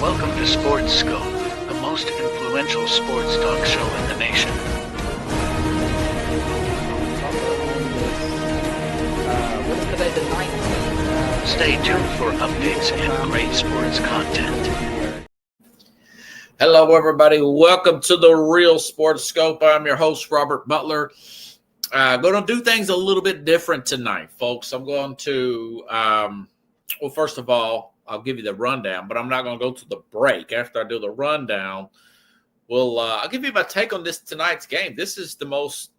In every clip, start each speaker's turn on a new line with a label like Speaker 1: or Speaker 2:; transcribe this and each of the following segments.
Speaker 1: Welcome to Sports Scope, the most influential sports talk show in the nation. Stay tuned for updates and great sports content.
Speaker 2: Hello, everybody. Welcome to the Real Sports Scope. I'm your host, Robert Butler. Going to do things a little bit different tonight, folks. I'm going to, well, first of all, I'll give you the rundown, but I'm not going to go to the break. After I do the rundown, I'll give you my take on tonight's game. This is the most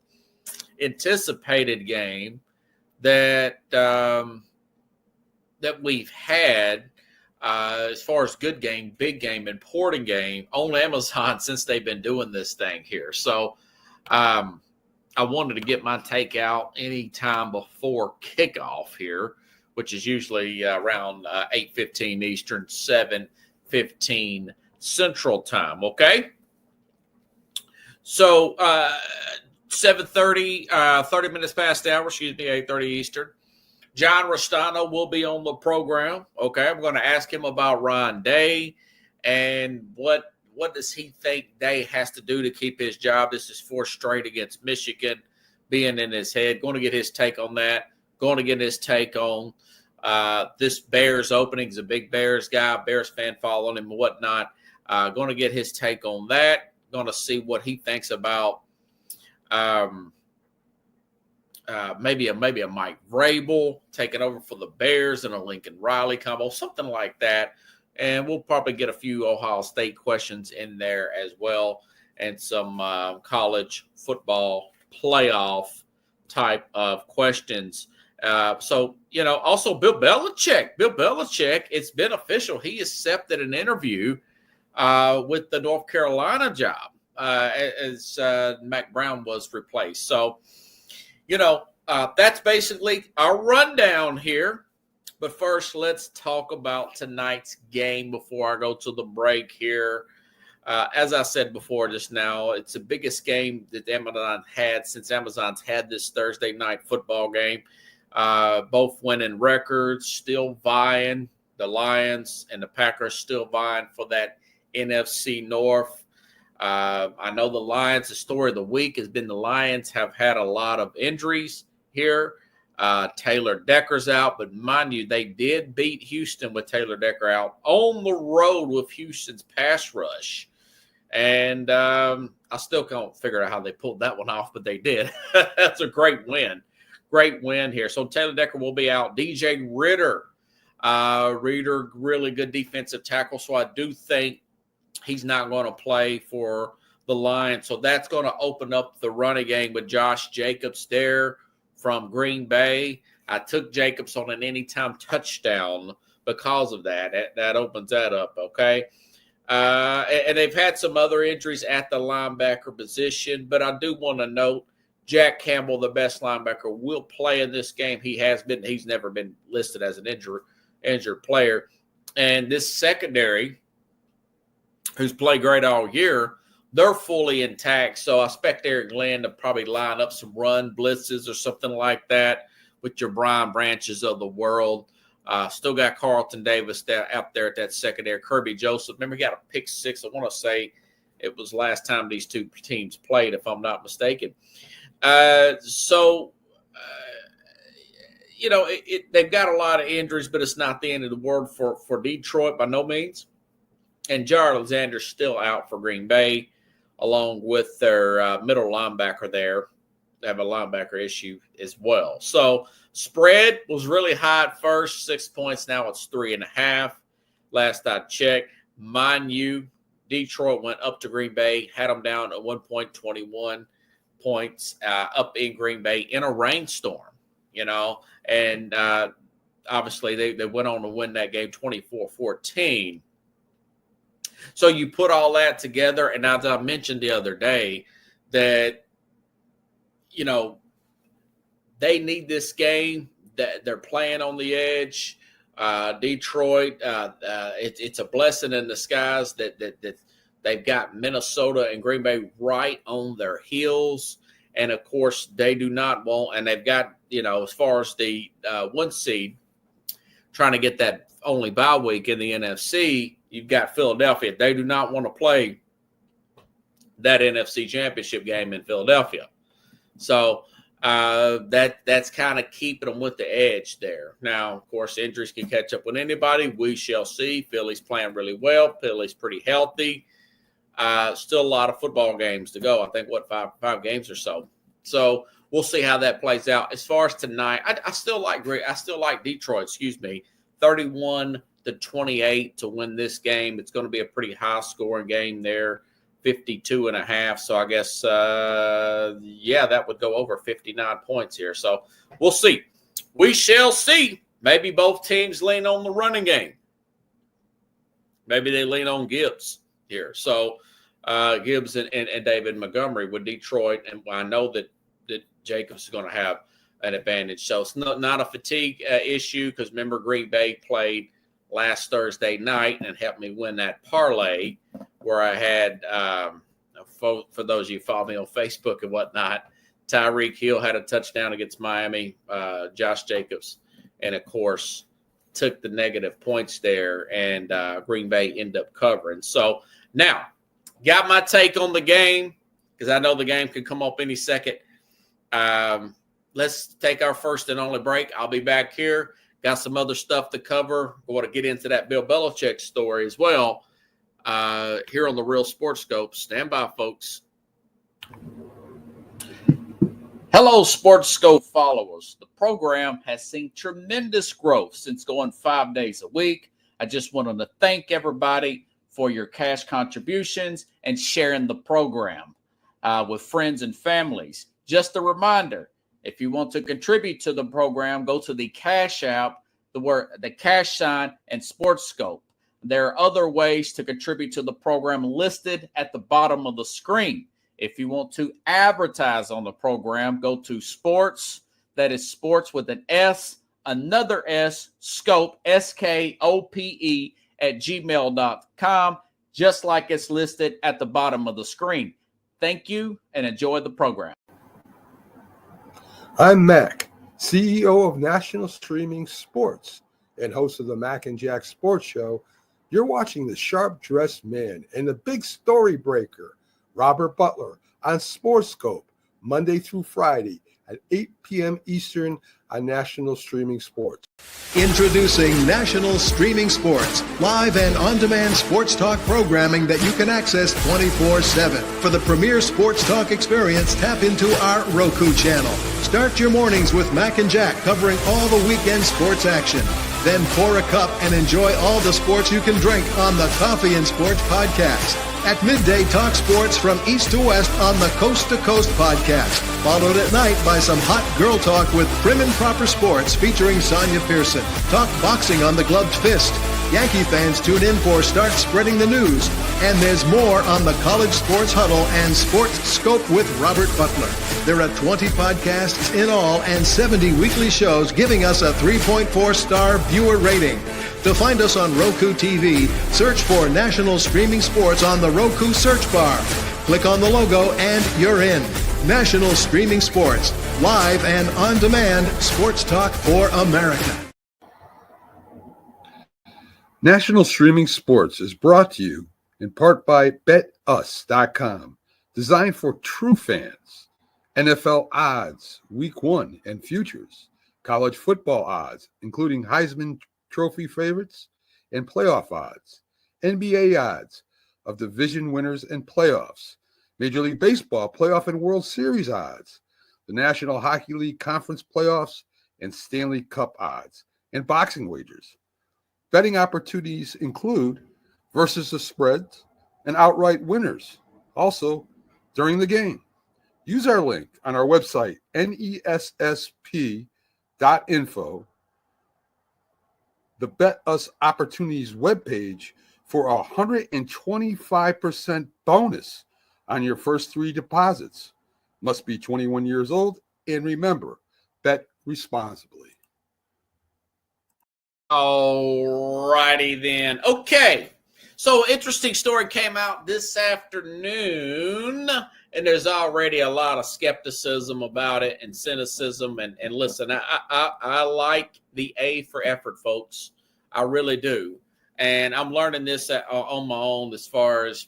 Speaker 2: anticipated game that we've had as far as good game, big game, important game on Amazon since they've been doing this thing here. So I wanted to get my take out anytime before kickoff here, which is usually around 8:15 Eastern, 7:15 Central Time, okay? So 7:30, 30 minutes past the hour, 8:30 Eastern. John Restano will be on the program, okay? I'm going to ask him about Ryan Day and what does he think Day has to do to keep his job. This is 4 straight against Michigan being in his head. Going to get his take on that. Going to get his take on this Bears opening. He's a big Bears guy, Bears fan, following him and whatnot. Going to get his take on that. Going to see what he thinks about maybe a Mike Vrabel taking over for the Bears and a Lincoln Riley combo, something like that. And we'll probably get a few Ohio State questions in there as well, and some college football playoff type of questions. So, also Bill Belichick. It's been official. He accepted an interview with the North Carolina job as Mac Brown was replaced. So, that's basically our rundown here. But first, let's talk about tonight's game before I go to the break here. As I said before just now, it's the biggest game that Amazon had since Amazon's had this Thursday night football game. Both winning records, still vying. The Lions and the Packers still vying for that NFC North. I know the Lions, the story of the week has been the Lions have had a lot of injuries here. Taylor Decker's out, but mind you, they did beat Houston with Taylor Decker out on the road with Houston's pass rush. And I still can't figure out how they pulled that one off, but they did. That's a great win. Great win here. So Taylor Decker will be out. DJ Ritter, really good defensive tackle. So I do think he's not going to play for the Lions. So that's going to open up the running game with Josh Jacobs there from Green Bay. I took Jacobs on an anytime touchdown because of that. That opens that up, okay? And they've had some other injuries at the linebacker position, but I do want to note Jack Campbell, the best linebacker, will play in this game. He's never been listed as an injured player. And this secondary, who's played great all year, they're fully intact. So I expect Eric Glenn to probably line up some run blitzes or something like that with your Brian Branches of the world. Still got Carlton Davis out there at that secondary. Kirby Joseph, remember he got a pick 6. I want to say it was last time these two teams played, if I'm not mistaken. They've got a lot of injuries, but it's not the end of the world for Detroit by no means. And Jared Alexander's still out for Green Bay, along with their middle linebacker there. They have a linebacker issue as well. So spread was really high at first, 6 points. Now it's 3.5. Last I checked. Mind you, Detroit went up to Green Bay, had them down at 1.21 points up in Green Bay in a rainstorm, and obviously they went on to win that game 24-14. So you put all that together, and as I mentioned the other day, that, they need this game. That they're playing on the edge. Detroit, it's a blessing in disguise that they've got Minnesota and Green Bay right on their heels. And, of course, they do not want – and they've got, as far as the 1 seed, trying to get that only bye week in the NFC, you've got Philadelphia. They do not want to play that NFC Championship game in Philadelphia. So that's kind of keeping them with the edge there. Now, of course, injuries can catch up with anybody. We shall see. Philly's playing really well. Philly's pretty healthy. Still a lot of football games to go. I think, five games or so. So we'll see how that plays out. As far as tonight, I still like Detroit, 31-28 to win this game. It's going to be a pretty high-scoring game there, 52.5. So I guess, that would go over 59 points here. So we'll see. We shall see. Maybe both teams lean on the running game. Maybe they lean on Gibbs here. So Gibbs and David Montgomery with Detroit. And I know that Jacobs is going to have an advantage. So it's not a fatigue issue, because remember, Green Bay played last Thursday night and helped me win that parlay where I had, for those of you who follow me on Facebook and whatnot, Tyreek Hill had a touchdown against Miami, Josh Jacobs, and of course took the negative points there, and Green Bay ended up covering. So now, got my take on the game, because I know the game could come up any second. Let's take our first and only break. I'll be back here. Got some other stuff to cover. I want to get into that Bill Belichick story as well here on the Real Sports Scope. Stand by, folks. Hello, Sports Scope followers. The program has seen tremendous growth since going 5 days a week. I just wanted to thank everybody for your cash contributions and sharing the program with friends and families. Just a reminder, if you want to contribute to the program, go to the Cash App, the cash sign, and Sports Scope. There are other ways to contribute to the program listed at the bottom of the screen. If you want to advertise on the program, go to sports, that is sports with an S, another S, scope, SKOPE, at gmail.com, just like it's listed at the bottom of the screen. Thank you and enjoy the program.
Speaker 3: I'm Mac, CEO of National Streaming Sports and host of the Mac and Jack Sports Show. You're watching the sharp-dressed man and the big story breaker, Robert Butler, on Sports Scope, Monday through Friday at 8 p.m. Eastern on National Streaming Sports.
Speaker 4: Introducing National Streaming Sports, live and on-demand sports talk programming that you can access 24/7. For the premier sports talk experience, tap into our Roku channel. Start your mornings with Mac and Jack covering all the weekend sports action. Then pour a cup and enjoy all the sports you can drink on the Coffee and Sports podcast. At midday, talk sports from east to west on the Coast to Coast podcast. Followed at night by some hot girl talk with Prim and Proper Sports featuring Sonia Pearson. Talk boxing on the Gloved Fist. Yankee fans tune in for Start Spreading the News. And there's more on the College Sports Huddle and Sports Scope with Robert Butler. There are 20 podcasts in all and 70 weekly shows, giving us a 3.4-star viewer rating. To find us on Roku TV, search for National Streaming Sports on the Roku search bar. Click on the logo and you're in. National Streaming Sports, live and on-demand sports talk for America.
Speaker 3: National Streaming Sports is brought to you in part by BetUs.com, designed for true fans. NFL odds, Week 1 and futures, college football odds, including Heisman Trophy favorites and playoff odds, NBA odds of division winners and playoffs, Major League Baseball playoff and World Series odds, the National Hockey League Conference playoffs and Stanley Cup odds, and boxing wagers. Betting opportunities include versus the spreads and outright winners, also during the game. Use our link on our website, nessp.info, the Bet Us Opportunities webpage, for a 125% bonus on your first 3 deposits. Must be 21 years old, and remember, bet responsibly.
Speaker 2: All righty then. Okay. So interesting story came out this afternoon, and there's already a lot of skepticism about it and cynicism. And listen, I like the A for effort, folks. I really do. And I'm learning this on my own as far as,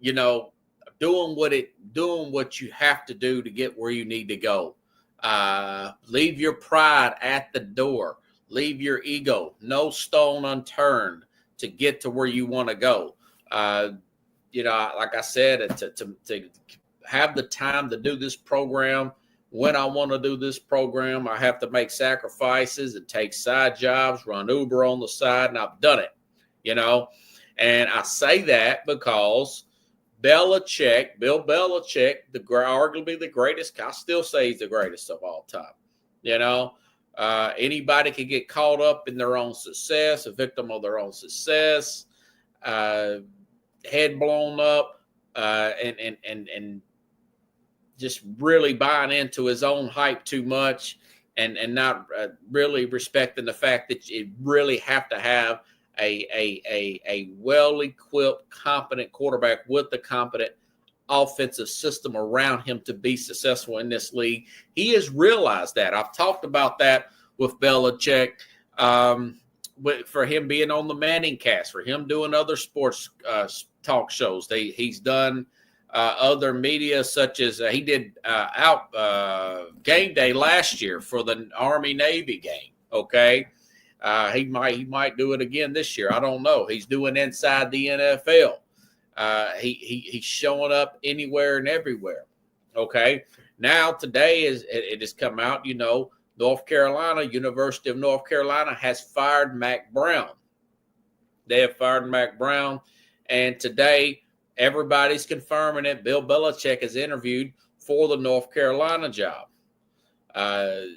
Speaker 2: doing what you have to do to get where you need to go. Leave your pride at the door. Leave your ego. No stone unturned to get to where you want to go. Like I said, to have the time to do this program when I want to do this program, I have to make sacrifices and take side jobs, run Uber on the side, and I've done it, And I say that because Bill Belichick, arguably the greatest, I still say he's the greatest of all time. Anybody can get caught up in their own success, a victim of their own success, head blown up, and just really buying into his own hype too much, and not really respecting the fact that you really have to have a well-equipped, competent quarterback with a competent offensive system around him to be successful in this league. He has realized that. I've talked about that with Belichick, for him being on the Manning cast, for him doing other sports talk shows. He's done other media, such as he did game day last year for the Army-Navy game. Okay. He might do it again this year. I don't know. He's doing inside the NFL. He's showing up anywhere and everywhere. Okay. Now today it has come out, North Carolina, University of North Carolina has fired Mack Brown. They have fired Mack Brown. And today everybody's confirming it. Bill Belichick is interviewed for the North Carolina job. The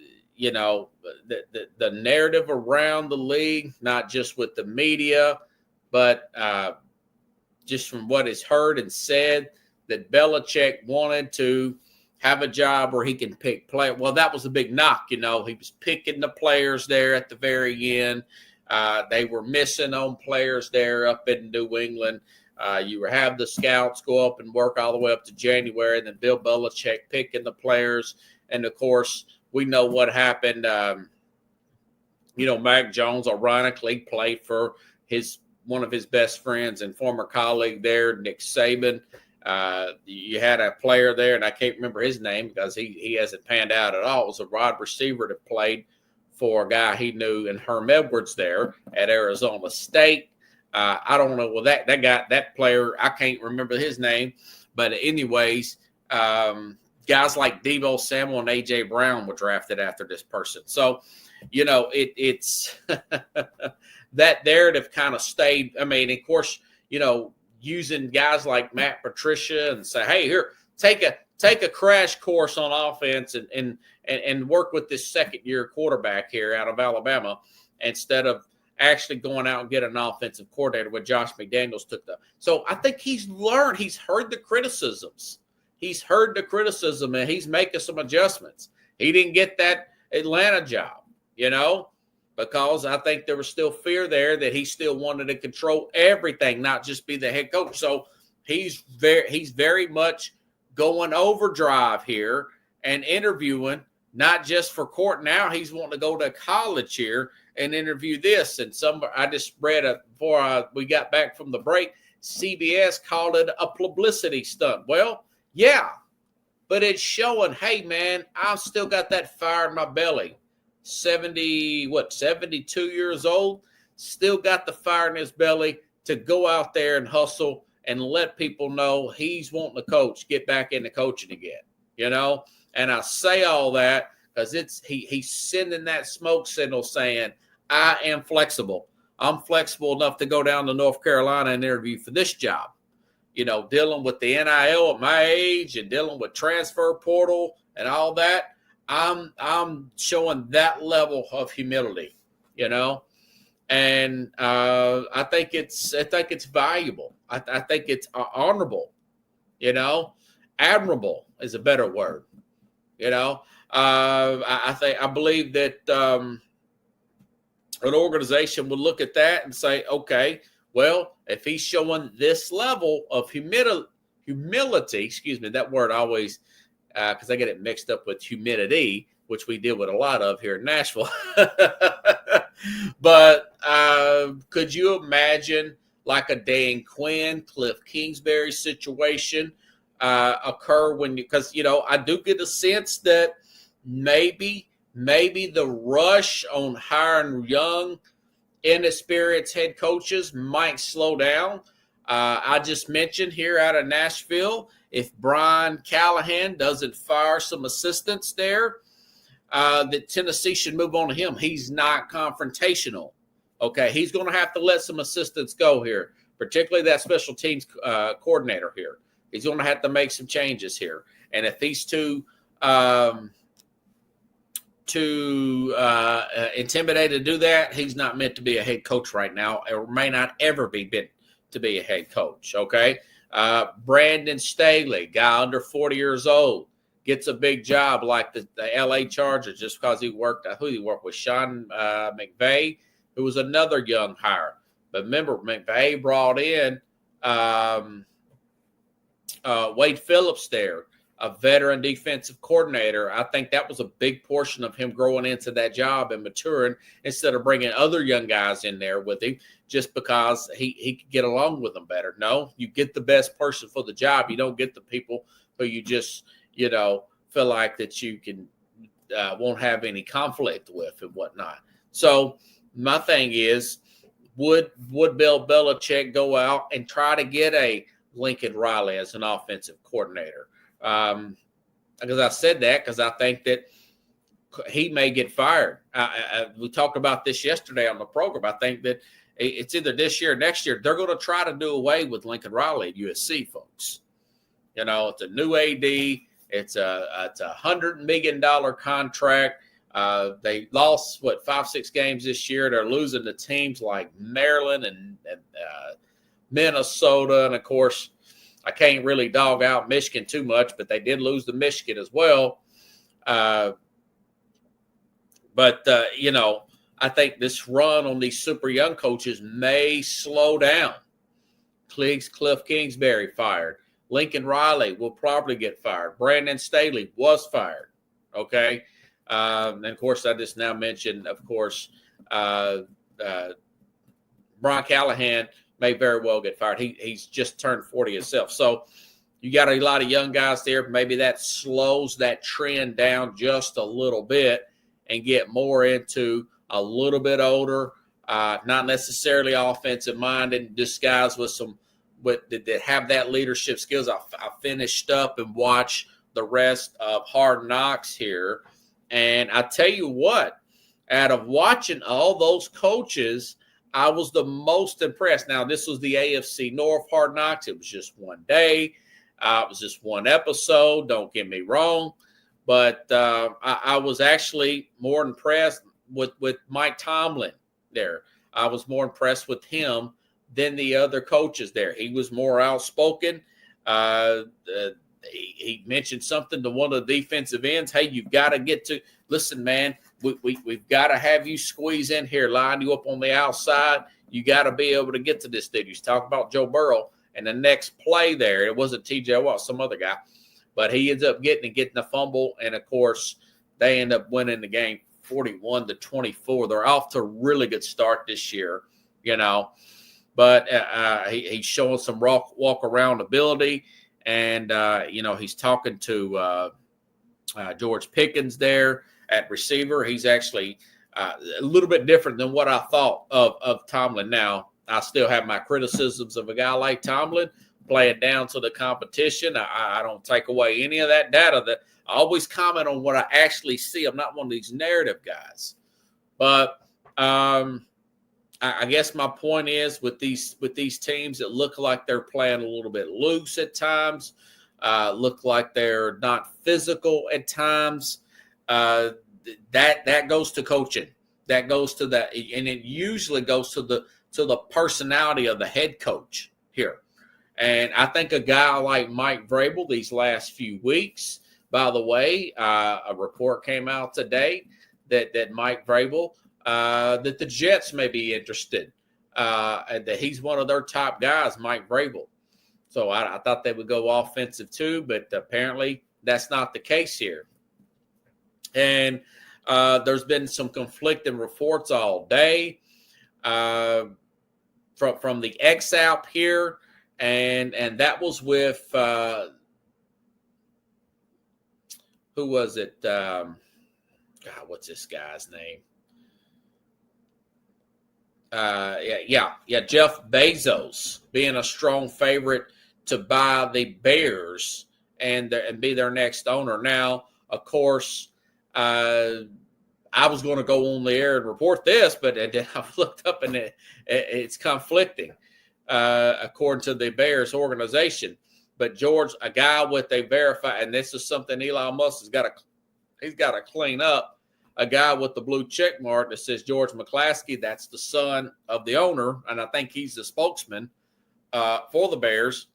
Speaker 2: narrative around the league, not just with the media, but just from what is heard and said, that Belichick wanted to have a job where he can pick players. Well, that was a big knock, He was picking the players there at the very end. They were missing on players there up in New England. You have the scouts go up and work all the way up to January, and then Bill Belichick picking the players. And, of course, we know what happened. Mac Jones, ironically, played for one of his best friends and former colleague there, Nick Saban. You had a player there, and I can't remember his name because he hasn't panned out at all. It was a wide receiver that played for a guy he knew in Herm Edwards there at Arizona State. I don't know. Well, that player, I can't remember his name. But anyways, guys like Deebo Samuel and A.J. Brown were drafted after this person. So, it's that narrative kind of stayed. I mean, of course, using guys like Matt Patricia and say, hey, here, take a crash course on offense and work with this second-year quarterback here out of Alabama instead of actually going out and get an offensive coordinator where Josh McDaniels took them. So I think he's learned. He's heard the criticisms. And he's making some adjustments. He didn't get that Atlanta job, because I think there was still fear there that he still wanted to control everything, not just be the head coach. So he's very much going overdrive here and interviewing, not just for court. Now he's wanting to go to college here and interview this. And I just read before we got back from the break, CBS called it a publicity stunt. Well, yeah, but it's showing, hey, man, I've still got that fire in my belly. 72 years old, still got the fire in his belly to go out there and hustle and let people know he's wanting to coach, get back into coaching again, And I say all that because he's sending that smoke signal saying, I am flexible. I'm flexible enough to go down to North Carolina and interview for this job. Dealing with the NIL at my age and dealing with transfer portal and all that. I'm showing that level of humility, and I think it's valuable. I think it's honorable, admirable is a better word, I believe that an organization would look at that and say, okay, well, if he's showing this level of humility, that word always. Because I get it mixed up with humidity, which we deal with a lot of here in Nashville. But could you imagine like a Dan Quinn, Cliff Kingsbury situation occur because, I do get a sense that maybe the rush on hiring young, inexperienced head coaches might slow down. I just mentioned here out of Nashville, if Brian Callahan doesn't fire some assistants there, that Tennessee should move on to him. He's not confrontational. Okay, he's going to have to let some assistants go here, particularly that special teams coordinator here. He's going to have to make some changes here. And if these two intimidated to do that, he's not meant to be a head coach right now, or may not ever be meant to be a head coach. Okay, Brandon Staley, guy under 40 years old, gets a big job like the LA Chargers just because he worked with Sean McVay, who was another young hire. But remember, McVay brought in Wade Phillips there, a veteran defensive coordinator. I think that was a big portion of him growing into that job and maturing instead of bringing other young guys in there with him just because he could get along with them better. No, you get the best person for the job. You don't get the people who you just, feel like that you can won't have any conflict with and whatnot. So my thing is, would Bill Belichick go out and try to get a Lincoln Riley as an offensive coordinator? Because I said that because I think that he may get fired. We talked about this yesterday on the program. I think that it's either this year or next year. They're going to try to do away with Lincoln Riley at USC, folks. It's a new AD. It's a $100 million contract. They lost 5-6 games this year. They're losing to teams like Maryland and Minnesota, and of course, I can't really dog out Michigan too much, but they did lose to Michigan as well. But I think this run on these super young coaches may slow down. Cliff Kingsbury fired. Lincoln Riley will probably get fired. Brandon Staley was fired. Okay. And of course, I just now mentioned, of course, Brian Callahan may very well get fired. He's just turned 40 himself. So you got a lot of young guys there. Maybe that slows that trend down just a little bit and get more into a little bit older, not necessarily offensive minded, disguised with some that have that leadership skills. I finished up and watched the rest of Hard Knocks here. And I tell you what, out of watching all those coaches, I was the most impressed. Now, this was the AFC North Hard Knocks. It was just one day. It was just one episode. Don't get me wrong. But I was actually more impressed with Mike Tomlin there. I was more impressed with him than the other coaches there. He was more outspoken. He mentioned something to one of the defensive ends. Hey, you've got to get to – listen, man, we've got to have you squeeze in here, line you up on the outside. You got to be able to get to this dude. He's talking about Joe Burrow. And the next play there, it wasn't T.J. Watt, some other guy. But he ends up getting a fumble. And, of course, they end up winning the game 41-24. They're off to a really good start this year, But he's showing some walk-around ability. And, he's talking to George Pickens there at receiver. He's actually a little bit different than what I thought of Tomlin. Now, I still have my criticisms of a guy like Tomlin playing down to the competition. I don't take away any of that data. That I always comment on what I actually see. I'm not one of these narrative guys. But I guess my point is with these teams that look like they're playing a little bit loose at times, look like they're not physical at times. That goes to coaching. That goes to that, and it usually goes to the personality of the head coach here. And I think a guy like Mike Vrabel these last few weeks, by the way, a report came out today that Mike Vrabel, that the Jets may be interested, and that he's one of their top guys, Mike Vrabel. So I thought they would go offensive too, but apparently that's not the case here. And There's been some conflicting reports all day from the X-App here, and that was with who was it? God, what's this guy's name? Jeff Bezos being a strong favorite to buy the Bears and be their next owner. Now, of course, I was going to go on the air and report this, but I've looked up and it's conflicting according to the Bears organization. But George, a guy with a verified, and this is something Elon Musk has got to clean up. A guy with the blue check mark that says George McClaskey, that's the son of the owner, and I think he's the spokesman for the Bears.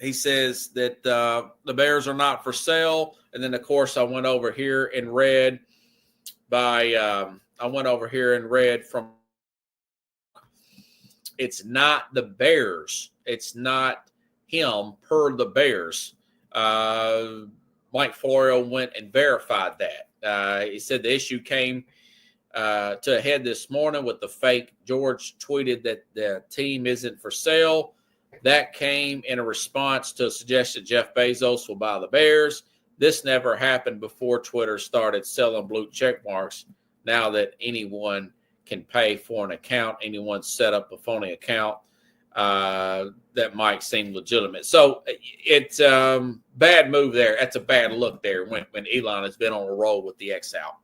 Speaker 2: He says that the Bears are not for sale. And then, of course, I went over here and read from it's not the Bears. It's not him per the Bears. Mike Florio went and verified that. He said the issue came to a head this morning with the fake. George tweeted that the team isn't for sale. That came in a response to a suggestion Jeff Bezos will buy the Bears. This never happened before Twitter started selling blue check marks. Now that anyone can pay for an account, anyone set up a phony account, that might seem legitimate. So it's bad move there. That's a bad look there when Elon has been on a roll with the X-Out.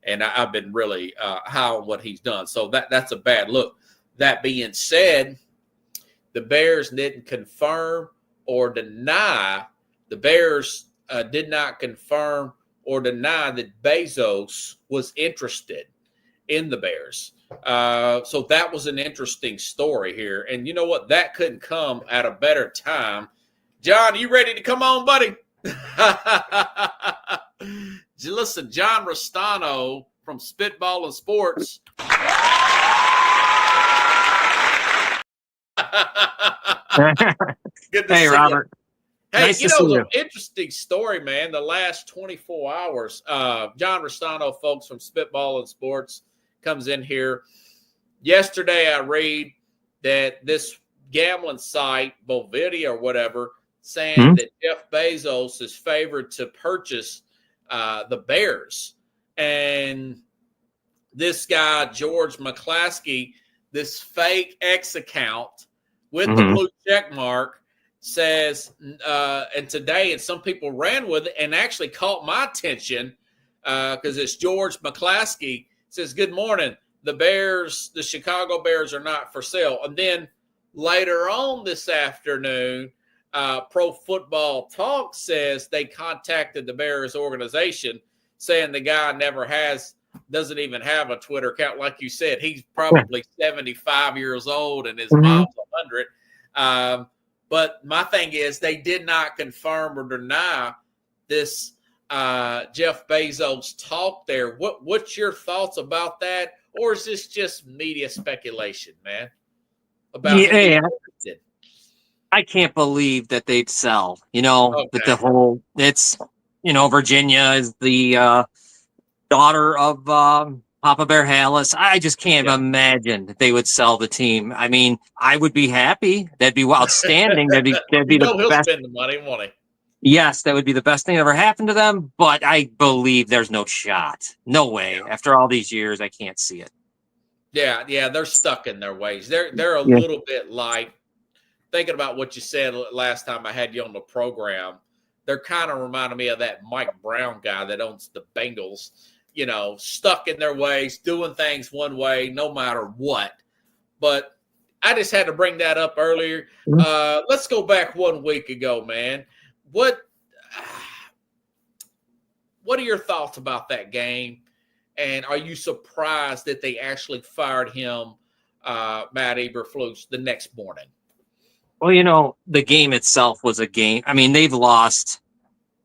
Speaker 2: And I've been really high on what he's done. So that's a bad look. That being said, the Bears didn't confirm or deny. The Bears did not confirm or deny that Bezos was interested in the Bears. So that was an interesting story here. And you know what? That couldn't come at a better time. John, you ready to come on, buddy? Listen, John Restano from Spitball and Sports. Good to see
Speaker 5: Robert.
Speaker 2: You. Hey,
Speaker 5: nice
Speaker 2: you
Speaker 5: to
Speaker 2: know,
Speaker 5: see
Speaker 2: the
Speaker 5: you.
Speaker 2: interesting story, man, the last 24 hours. John Restano, folks, from Spitball and Sports, comes in here. Yesterday, I read that this gambling site, Bovidia or whatever, saying that Jeff Bezos is favored to purchase the Bears. And this guy, George McClaskey, this fake X account with the blue check mark, says, and today, and some people ran with it and actually caught my attention because it's George McClaskey, says, good morning. The Bears, the Chicago Bears are not for sale. And then later on this afternoon, Pro Football Talk says they contacted the Bears organization saying the guy doesn't even have a Twitter account. Like you said, he's probably 75 years old and his mom's 100. But my thing is they did not confirm or deny this Jeff Bezos talk there. What's your thoughts about that? Or is this just media speculation, man?
Speaker 5: I can't believe that they'd sell, but the whole, it's, Virginia is the daughter of Papa Bear Hallis. I just can't imagine that they would sell the team. I mean, I would be happy. That'd be outstanding. That'd be the best.
Speaker 2: Spend the money, won't he?
Speaker 5: Yes, that would be the best thing that ever happened to them. But I believe there's no shot. No way. Yeah. After all these years, I can't see it.
Speaker 2: Yeah, they're stuck in their ways. They're a little bit like, thinking about what you said last time I had you on the program, they're kind of reminding me of that Mike Brown guy that owns the Bengals, stuck in their ways, doing things one way, no matter what. But I just had to bring that up earlier. Let's go back 1 week ago, man. What are your thoughts about that game? And are you surprised that they actually fired him, Matt Eberflus, the next morning?
Speaker 5: Well, the game itself was a game. I mean, they've lost.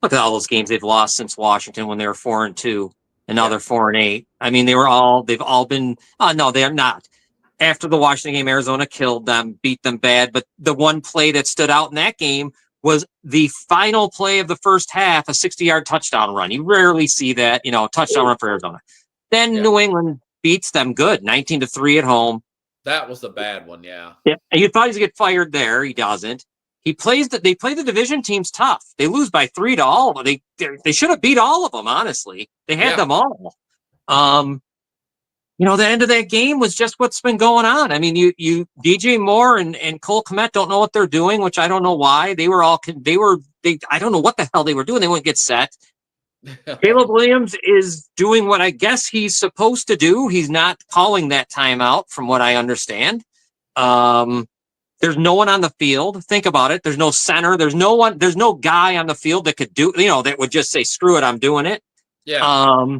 Speaker 5: Look at all those games they've lost since Washington when they were 4-2, and now they're 4-8. I mean, they've all been. No, they are not. After the Washington game, Arizona killed them, beat them bad. But the one play that stood out in that game was the final play of the first half, a 60-yard touchdown run. You rarely see that, touchdown run for Arizona. Then New England beats them good, 19-3 at home.
Speaker 2: That was the bad one, yeah.
Speaker 5: Yeah, and you thought he'd get fired there. He doesn't. They play the division teams tough. They lose by 3 to all of them. They should have beat all of them, honestly. They had them all. The end of that game was just what's been going on. I mean, you DJ Moore and Cole Kmet don't know what they're doing, which I don't know why. I don't know what the hell they were doing. They wouldn't get set. Caleb Williams is doing what I guess he's supposed to do. He's not calling that timeout, from what I understand. There's no one on the field. Think about it. There's no center. There's no guy on the field that could do, that would just say, screw it, I'm doing it.
Speaker 2: Yeah.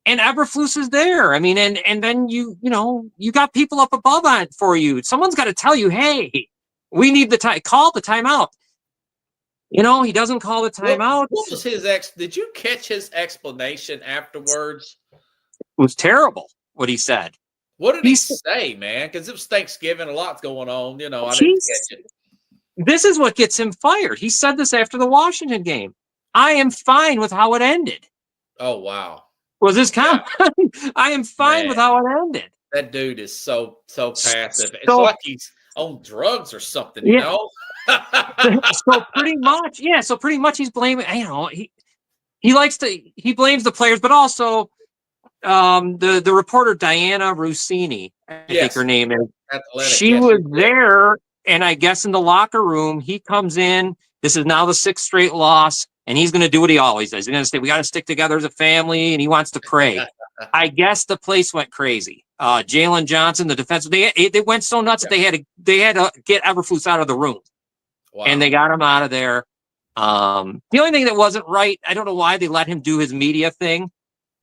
Speaker 5: And Eberflus is there. I mean, and then you got people up above on it for you. Someone's got to tell you, hey, we need call the timeout. He doesn't call the timeout.
Speaker 2: What was his did you catch his explanation afterwards?
Speaker 5: It was terrible what he said.
Speaker 2: What did he say, man? Because it was Thanksgiving, a lot's going on. I didn't catch it.
Speaker 5: This is what gets him fired. He said this after the Washington game. I am fine with how it ended.
Speaker 2: Oh, wow.
Speaker 5: Was his comment? I am fine with how it ended.
Speaker 2: That dude is so passive. It's like he's on drugs or something, you know?
Speaker 5: So pretty much he's blaming, he blames the players, but also the reporter Diana Rossini, I think her name is.
Speaker 2: Athletic,
Speaker 5: she was there, and I guess in the locker room, he comes in. This is now the 6th straight loss, and he's going to do what he always does. He's going to say, we got to stick together as a family, and he wants to pray. I guess the place went crazy. Jalen Johnson, the defensive, they went so nuts that they had to get Eberflus out of the room. Wow. And they got him out of there. The only thing that wasn't right, I don't know why they let him do his media thing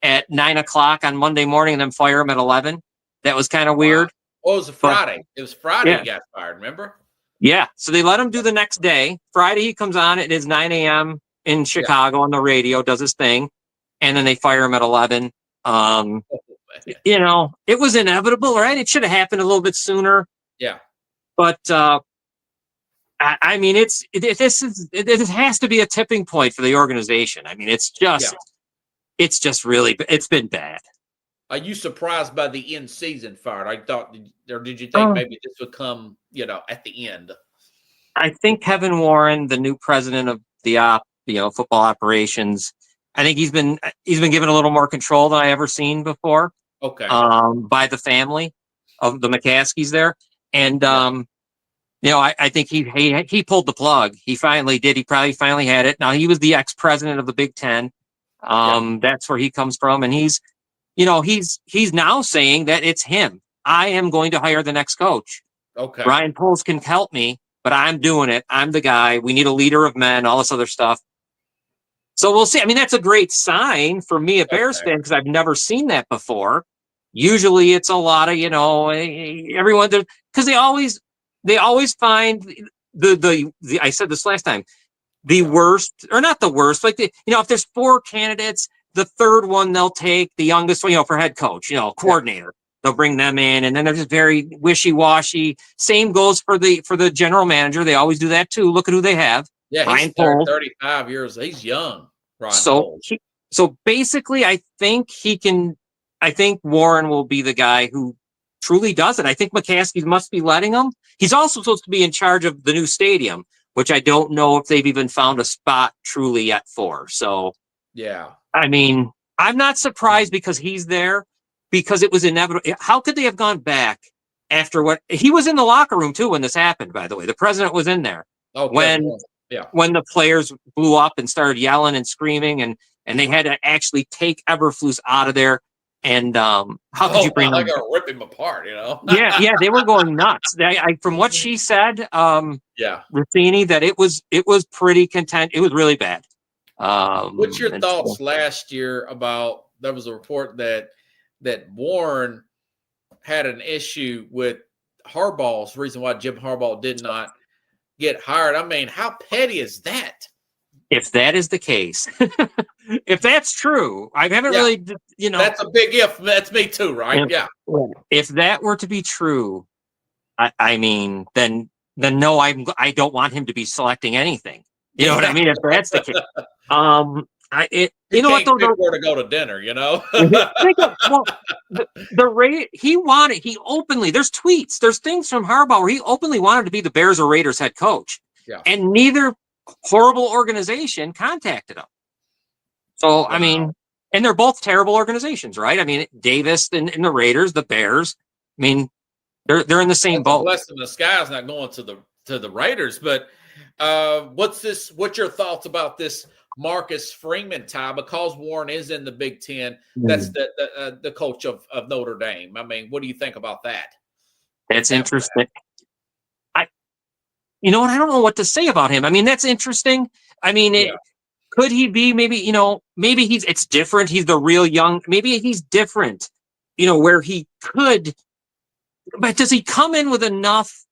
Speaker 5: at 9:00 on Monday morning and then fire him at 11. That was kind of weird.
Speaker 2: Well, it was Friday. It was Friday he got fired, remember?
Speaker 5: Yeah. So they let him do the next day. Friday he comes on. It is 9 a.m. in Chicago on the radio, does his thing. And then they fire him at 11. It was inevitable, right? It should have happened a little bit sooner.
Speaker 2: Yeah.
Speaker 5: But I mean, it has to be a tipping point for the organization. I mean, it's just really, it's been bad.
Speaker 2: Are you surprised by the end season fired? I thought, or did you think maybe this would come, at the end?
Speaker 5: I think Kevin Warren, the new president of the football operations, I think he's been given a little more control than I ever seen before.
Speaker 2: Okay.
Speaker 5: By the family of the McCaskies there, and I think he pulled the plug. He finally did. He probably finally had it. Now he was the ex-president of the Big Ten. That's where he comes from, and he's now saying that it's him. I am going to hire the next coach.
Speaker 2: Okay.
Speaker 5: Ryan Poles can help me, but I'm doing it. I'm the guy. We need a leader of men, all this other stuff. So we'll see. I mean, that's a great sign for me, a Bears fan, because I've never seen that before. Usually it's a lot of, everyone, because they always find the I said this last time, the worst, or not the worst, like if there's 4 candidates, the third one they'll take, the youngest one, for head coach, coordinator. They'll bring them in, and then they're just very wishy-washy. Same goes for the general manager. They always do that too. Look at who they have.
Speaker 2: Yeah,
Speaker 5: Ryan
Speaker 2: he's 35 years. He's young. Ryan Poles.
Speaker 5: So basically, I think Warren will be the guy who truly does it. I think McCaskey must be letting him. He's also supposed to be in charge of the new stadium, which I don't know if they've even found a spot truly yet for. So,
Speaker 2: yeah.
Speaker 5: I mean, I'm not surprised because he's there, because it was inevitable. How could they have gone back after what he was in the locker room too when this happened? By the way, the president was in there when the players blew up and started yelling and screaming, and they had to actually take Eberflus out of there. And how could you bring them?
Speaker 2: I got to rip him apart,
Speaker 5: yeah, they were going nuts. From what she said, Rossini, that it was pretty content. It was really bad.
Speaker 2: What's your thoughts last year about? There was a report that Warren had an issue with Harbaugh's reason why Jim Harbaugh did not get hired. I mean, how petty is that?
Speaker 5: If that is the case, if that's true, I haven't really,
Speaker 2: That's a big if. That's me too, right? Yeah.
Speaker 5: If that were to be true, I mean, then no, I don't want him to be selecting anything. You know what I mean? If that's the case, you know what
Speaker 2: can't
Speaker 5: though?
Speaker 2: pick where to go to dinner, you know.
Speaker 5: He openly, there's tweets, there's things from Harbaugh where he openly wanted to be the Bears or Raiders head coach, and neither horrible organization contacted him. So
Speaker 2: Wow.
Speaker 5: I mean, and they're both terrible organizations, right? I mean, Davis and the Raiders, the Bears. I mean, they're in the same boat.
Speaker 2: Blessing the sky's not going to the Raiders, but what's your thoughts about this Marcus Freeman tie? Because Warren is in the Big Ten, that's the coach of Notre Dame. I mean, what do you think about that?
Speaker 5: That's interesting. You know what? I don't know what to say about him. I mean, that's interesting. I mean, could he be maybe, maybe it's different. He's the real young, maybe he's different, where he could, but does he come in with enough,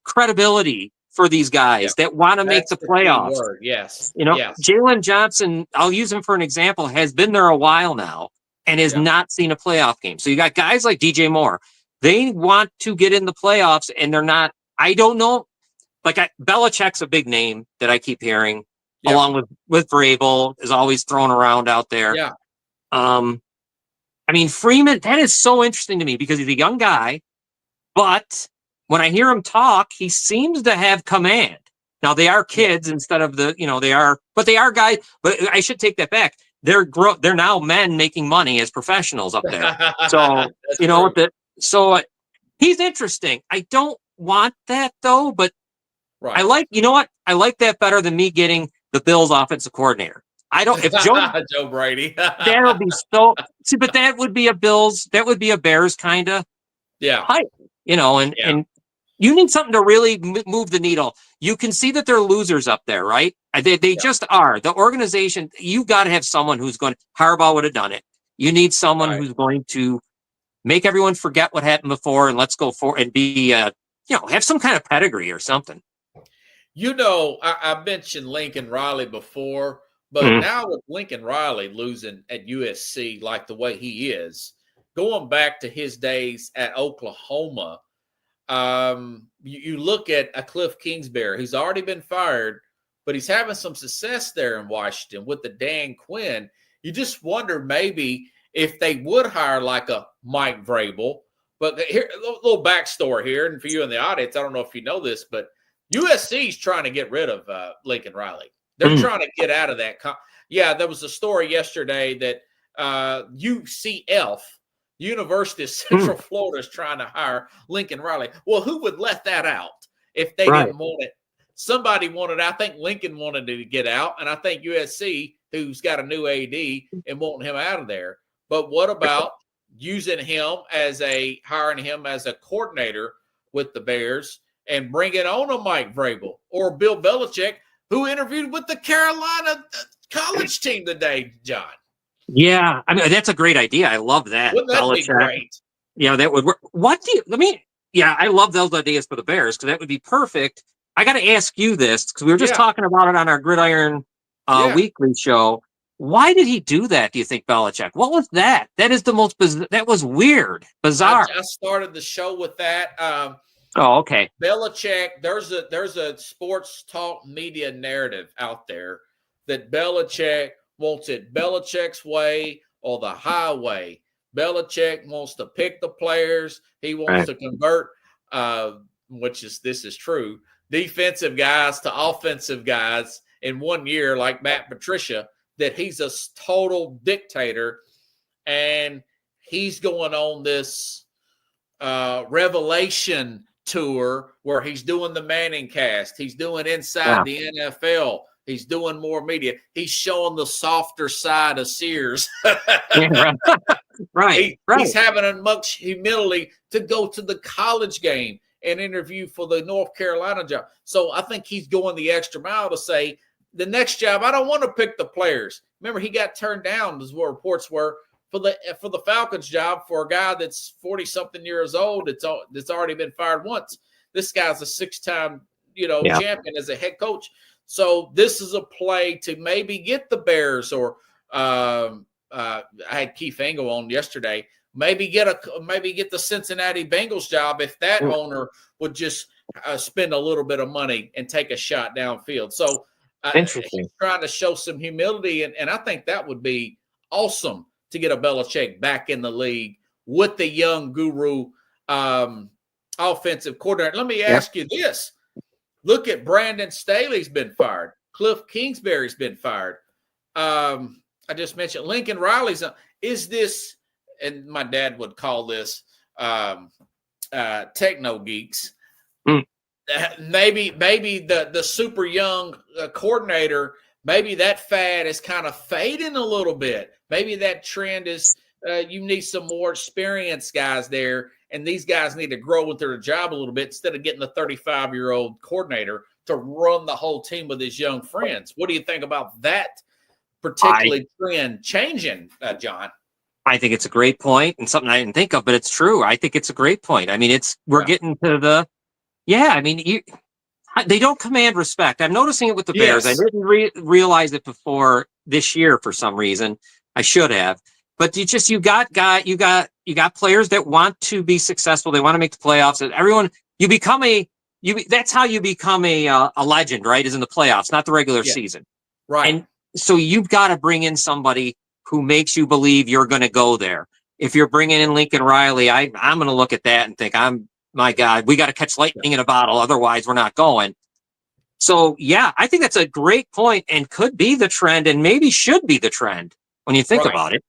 Speaker 5: credibility for these guys that want to make the playoffs?
Speaker 2: Yes.
Speaker 5: Jalen Johnson, I'll use him for an example, has been there a while now and has not seen a playoff game. So you got guys like DJ Moore. They want to get in the playoffs and they're not, I don't know. Like Belichick's a big name that I keep hearing, along with Vrabel is always thrown around out there.
Speaker 2: Yeah.
Speaker 5: Freeman, that is so interesting to me because he's a young guy, but when I hear him talk, he seems to have command. Now they are kids instead of they are guys, but I should take that back. They're now men making money as professionals up there. So, he's interesting. I don't want that though, but I like that better than me getting the Bills offensive coordinator. If
Speaker 2: Joe Brady,
Speaker 5: that'll be but that would be a Bears kind of hype, and you need something to really move the needle. You can see that they're losers up there, right? They just are. The organization, you got to have someone who's going, Harbaugh would have done it. You need someone who's going to make everyone forget what happened before and let's go for and be, have some kind of pedigree or something.
Speaker 2: I mentioned Lincoln Riley before, but now with Lincoln Riley losing at USC like the way he is, going back to his days at Oklahoma, you look at a Cliff Kingsbury. He's already been fired, but he's having some success there in Washington with the Dan Quinn. You just wonder maybe if they would hire like a Mike Vrabel. But here, a little backstory here, and for you in the audience, I don't know if you know this, but USC is trying to get rid of Lincoln Riley. They're trying to get out of that. There was a story yesterday that UCF, University of Central Florida, is trying to hire Lincoln Riley. Well, who would let that out if they didn't want it? Somebody wanted. I think Lincoln wanted to get out, and I think USC, who's got a new AD, and wanting him out of there. But what about hiring him as a coordinator with the Bears and bringing on a Mike Vrabel or Bill Belichick, who interviewed with the Carolina college team today, John?
Speaker 5: Yeah, that's a great idea. I love that.
Speaker 2: Wouldn't that be great?
Speaker 5: Yeah, that would work. I love those ideas for the Bears because that would be perfect. I got to ask you this because we were just talking about it on our Gridiron Weekly show. Why did he do that, do you think, Belichick? What was that? That is the most that was weird, bizarre.
Speaker 2: I started the show with that.
Speaker 5: Okay.
Speaker 2: Belichick, there's a sports talk media narrative out there that Belichick wants it Belichick's way or the highway. Belichick wants to pick the players. He wants to convert, this is true, defensive guys to offensive guys in 1 year, like Matt Patricia, that he's a total dictator. And he's going on this revelation tour where he's doing the Manning cast. He's doing Inside the NFL. He's doing more media. He's showing the softer side of Sears.
Speaker 5: Right.
Speaker 2: He's having much humility to go to the college game and interview for the North Carolina job. So I think he's going the extra mile to say, the next job, I don't want to pick the players. Remember, he got turned down, is what reports were, for the Falcons job for a guy that's 40-something years old that's already been fired once. This guy's a 6-time, champion as a head coach. So this is a play to maybe get the Bears or I had Keith Engel on yesterday. Maybe get the Cincinnati Bengals job if that owner would just spend a little bit of money and take a shot downfield. So
Speaker 5: Interesting.
Speaker 2: he's trying to show some humility, and I think that would be awesome to get a Belichick back in the league with the young guru offensive coordinator. Let me ask you this. Look at Brandon Staley's been fired. Cliff Kingsbury's been fired. I just mentioned Lincoln Riley's. Is this, and my dad would call this techno geeks. Maybe the super young coordinator, maybe that fad is kind of fading a little bit. Maybe that trend is you need some more experienced guys there, and these guys need to grow with their job a little bit instead of getting the 35-year-old coordinator to run the whole team with his young friends. What do you think about that particular trend changing, John?
Speaker 5: I think it's a great point and something I didn't think of, but it's true. I think it's a great point. I mean, we're getting to the, I mean, they don't command respect. I'm noticing it with the Bears. I didn't realize it before this year for some reason. I should have. But you got players that want to be successful. They want to make the playoffs. And everyone, that's how you become a legend, right? Is in the playoffs, not the regular season.
Speaker 2: Right.
Speaker 5: And so you've got to bring in somebody who makes you believe you're going to go there. If you're bringing in Lincoln Riley, I'm going to look at that and think, my God, we got to catch lightning in a bottle. Otherwise, we're not going. So, I think that's a great point and could be the trend and maybe should be the trend when you think about it.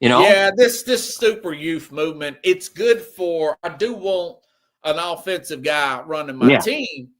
Speaker 2: Yeah, this super youth movement, it's good for, I do want an offensive guy running my team,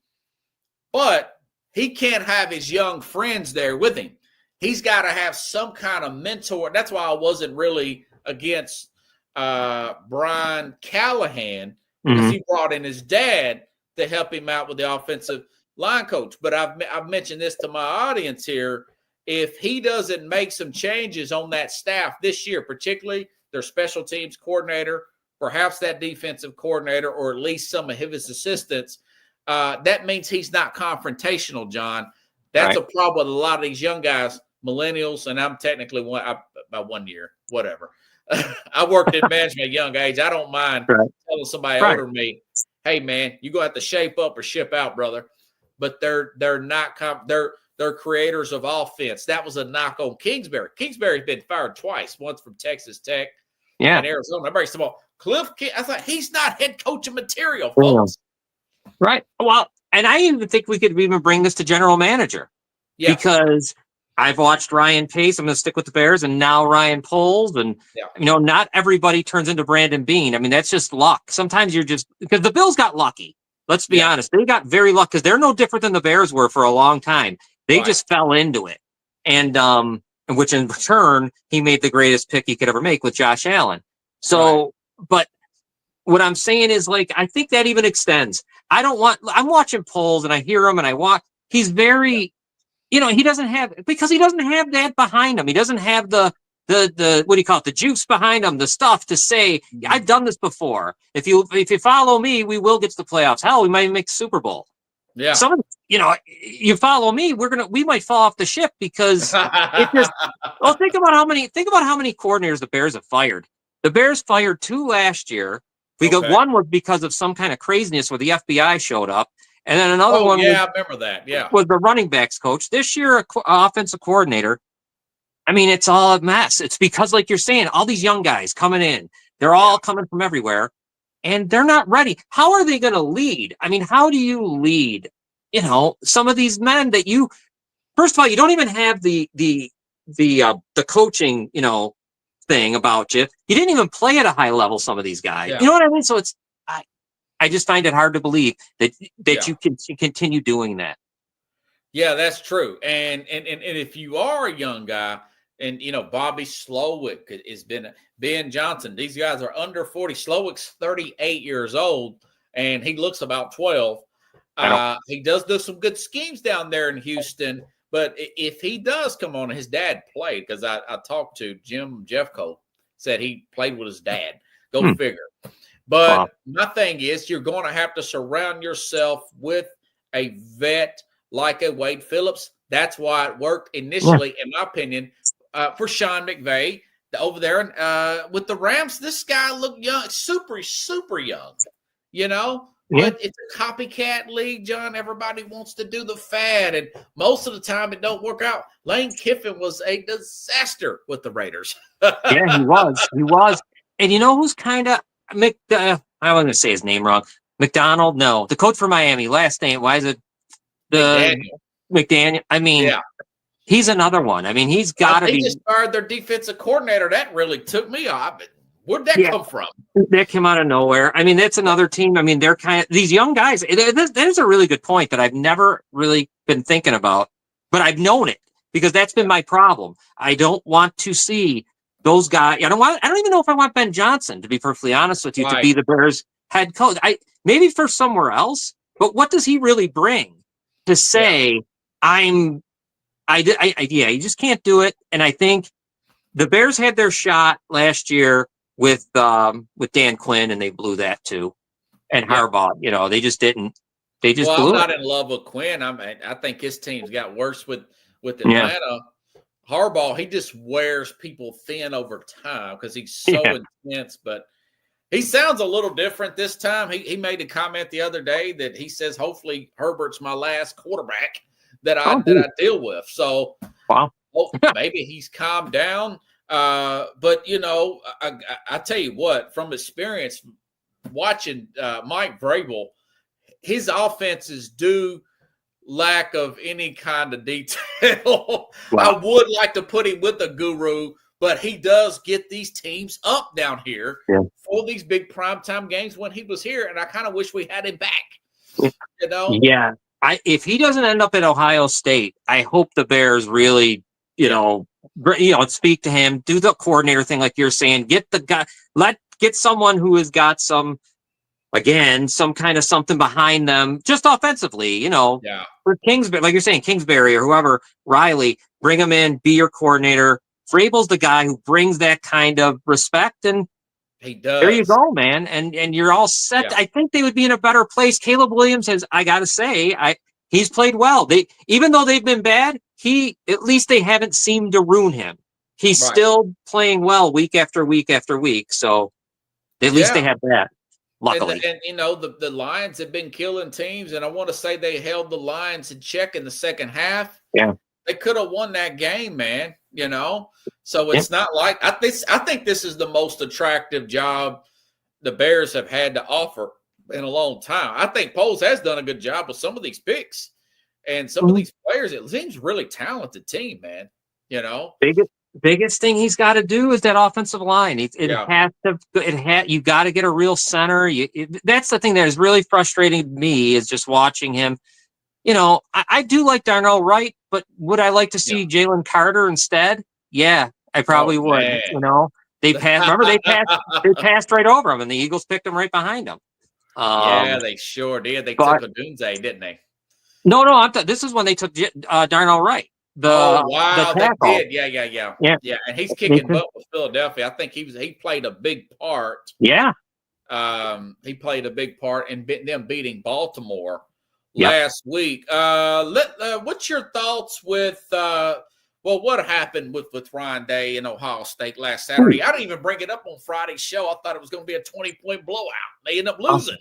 Speaker 2: but he can't have his young friends there with him. He's got to have some kind of mentor. That's why I wasn't really against Brian Callahan, because he brought in his dad to help him out with the offensive line coach. But I've mentioned this to my audience here. If he doesn't make some changes on that staff this year, particularly their special teams coordinator, perhaps that defensive coordinator, or at least some of his assistants, that means he's not confrontational, John. That's a problem with a lot of these young guys, millennials, and I'm technically about 1 year, whatever. I worked in management at a young age. I don't mind telling somebody older than me, hey, man, you're going to have to shape up or ship out, brother. But they're not they're creators of offense. That was a knock on Kingsbury. Kingsbury's been fired twice, once from Texas Tech and Arizona. Everybody said, well, I thought he's not head coaching material, folks.
Speaker 5: Right. Well, and I even think we could even bring this to general manager because I've watched Ryan Pace. I'm going to stick with the Bears, and now Ryan Poles, and not everybody turns into Brandon Beane. I mean, that's just luck. Sometimes you're just, because the Bills got lucky. Let's be honest. They got very lucky because they're no different than the Bears were for a long time. They just fell into it. And which in return, he made the greatest pick he could ever make with Josh Allen. So, but what I'm saying is, like, I think that even extends. I'm watching Poles and I hear him and I watch, he's very, he doesn't have that behind him. He doesn't have the what do you call it? The juice behind him, the stuff to say, I've done this before. If you follow me, we will get to the playoffs. Hell, we might make the Super Bowl. Yeah. You follow me, we might fall off the ship because it just, well, think about how many coordinators the Bears have fired. The Bears fired 2 last year. One was because of some kind of craziness where the FBI showed up. And then another one
Speaker 2: I remember that. Yeah.
Speaker 5: Was the running backs coach. This year, offensive coordinator. I mean, it's all a mess. It's because, like you're saying, all these young guys coming in, they're all coming from everywhere, and they're not ready. How are they going to lead? I mean, how do you lead, some of these men that first of all, you don't even have the coaching, thing about you. You didn't even play at a high level, some of these guys. You know what I mean? So I just find it hard to believe that you can continue doing that.
Speaker 2: Yeah, that's true. And if you are a young guy, and Bobby Slowick has been, Ben Johnson, these guys are under 40. Slowick's 38 years old, and he looks about 12. He does do some good schemes down there in Houston. But if he does come on, his dad played, because I talked to Jim Jeffcoat, said he played with his dad. Go figure. But my thing is, you're going to have to surround yourself with a vet like a Wade Phillips. That's why it worked initially, in my opinion, for Sean McVay over there with the Rams. This guy looked young, super, super young. But it's a copycat league, John. Everybody wants to do the fad, and most of the time it don't work out. Lane Kiffin was a disaster with the Raiders.
Speaker 5: Yeah, he was. He was. And you know who's kind of I was going to say his name wrong. McDonald? No, the coach for Miami. Last name? Why is it McDaniel? I mean, he's another one. I mean, he's got to be.
Speaker 2: They just fired their defensive coordinator. That really took me off. Where'd that come from?
Speaker 5: That came out of nowhere. I mean, that's another team. I mean, they're kind of these young guys. There's a really good point that I've never really been thinking about, but I've known it because that's been my problem. I don't want to see those guys. I don't even know if I want Ben Johnson, to be perfectly honest with you, to be the Bears head coach. Maybe for somewhere else, but what does he really bring to say you just can't do it. And I think the Bears had their shot last year with Dan Quinn, and they blew that too. And Harbaugh, they just didn't. They just blew
Speaker 2: I'm
Speaker 5: it.
Speaker 2: not in love with Quinn. I think his team's got worse with Atlanta. Yeah. Harbaugh, he just wears people thin over time because he's so intense. But he sounds a little different this time. He made a comment the other day that he says, hopefully Herbert's my last quarterback that I deal with. So maybe he's calmed down. But I tell you what, from experience watching Mike Vrabel, his offenses do lack of any kind of detail. I would like to put him with a guru, but he does get these teams up down here for these big primetime games when he was here, and I kind of wish we had him back.
Speaker 5: Yeah. If he doesn't end up at Ohio State, I hope the Bears really, speak to him, do the coordinator thing like you're saying, get the guy, get someone who has got some kind of something behind them, just offensively, for Kingsbury, like you're saying, Kingsbury or whoever, Riley, bring him in, be your coordinator. Vrabel's the guy who brings that kind of respect, and
Speaker 2: he does.
Speaker 5: There you go, man, and you're all set. Yeah. I think they would be in a better place. Caleb Williams I got to say, he's played well. Even though they've been bad, at least they haven't seemed to ruin him. He's still playing well week after week after week. So at least they have that. Luckily,
Speaker 2: and the Lions have been killing teams, and I want to say they held the Lions in check in the second half.
Speaker 5: Yeah,
Speaker 2: they could have won that game, man. So it's not like I think this is the most attractive job the Bears have had to offer in a long time. I think Poles has done a good job with some of these picks and some of these players. It seems really talented team, man.
Speaker 5: Biggest thing he's got to do is that offensive line. You got to get a real center. That's the thing that is really frustrating me is just watching him. I do like Darnell Wright, but would I like to see Jalen Carter instead? Yeah, I probably would.
Speaker 2: Man.
Speaker 5: They passed. Remember, they passed right over him, and the Eagles picked him right behind him.
Speaker 2: They sure did. They took Odunze, didn't they?
Speaker 5: No. This is when they took Darnell Wright.
Speaker 2: They did. Yeah. And he's kicking butt with Philadelphia. I think he played a big part.
Speaker 5: Yeah.
Speaker 2: He played a big part in them beating Baltimore last week. What's your thoughts with what happened with Ryan Day and Ohio State last Saturday? I didn't even bring it up on Friday's show. I thought it was going to be a 20-point blowout. They ended up losing.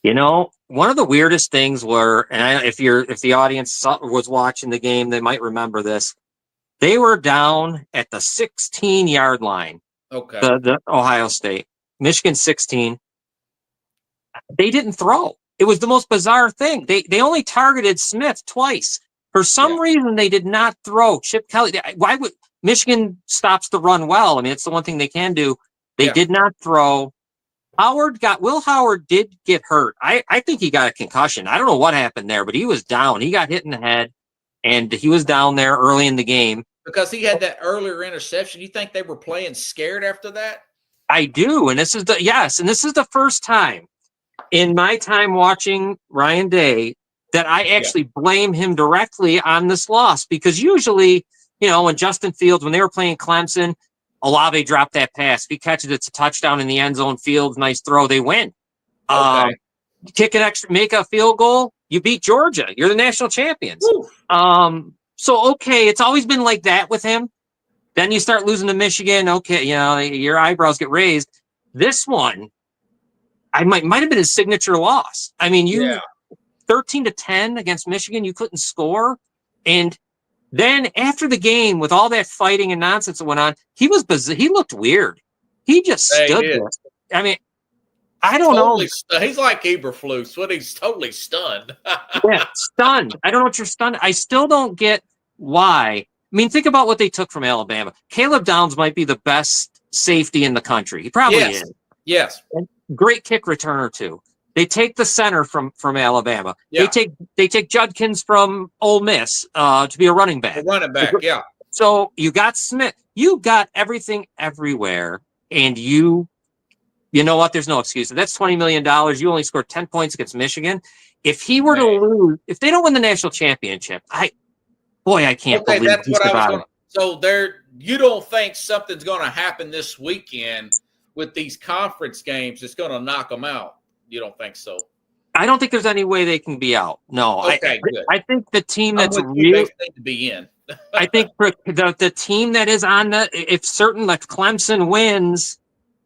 Speaker 5: One of the weirdest things were, and if the audience was watching the game, they might remember this. They were down at the 16-yard line.
Speaker 2: Okay.
Speaker 5: The Ohio State, Michigan 16. They didn't throw. It was the most bizarre thing. They only targeted Smith twice. For some reason, they did not throw. Chip Kelly. Why would Michigan stops the run well? I mean, it's the one thing they can do. They did not throw. Will Howard did get hurt. I think he got a concussion. I don't know what happened there, but he was down. He got hit in the head, and he was down there early in the game.
Speaker 2: Because he had that earlier interception. You think they were playing scared after that?
Speaker 5: I do, and this is the first time in my time watching Ryan Day that I actually blame him directly on this loss, because usually, when Justin Fields, when they were playing Clemson, Olave dropped that pass. If he catches it, it's a touchdown in the end zone. Fields, nice throw, they win. Kick an extra, make a field goal, you beat Georgia. You're the national champions. It's always been like that with him. Then you start losing to Michigan. Okay, your eyebrows get raised. This one, might have been his signature loss. I mean, 13-10 against Michigan, you couldn't score. And then after the game, with all that fighting and nonsense that went on, he looked weird. He just stood there. I mean, I don't know.
Speaker 2: He's like Eberflus when he's totally stunned.
Speaker 5: Yeah, stunned. I don't know what you're stunned. I still don't get why. I mean, think about what they took from Alabama. Caleb Downs might be the best safety in the country. He probably is.
Speaker 2: Yes.
Speaker 5: And great kick returner too. They take the center from Alabama.
Speaker 2: Yeah.
Speaker 5: They take Judkins from Ole Miss to be a running back.
Speaker 2: Yeah.
Speaker 5: So you got Smith. You got everything everywhere, and you know what? There's no excuse. That's $20 million. You only scored 10 points against Michigan. If he were to lose, if they don't win the national championship, I can't believe
Speaker 2: that's what I was
Speaker 5: going.
Speaker 2: So you don't think something's going to happen this weekend with these conference games that's going to knock them out? You don't think so?
Speaker 5: I don't think there's any way they can be out. No.
Speaker 2: Okay, good.
Speaker 5: I think the team that's
Speaker 2: real to be in.
Speaker 5: I think the team that is on if Clemson wins,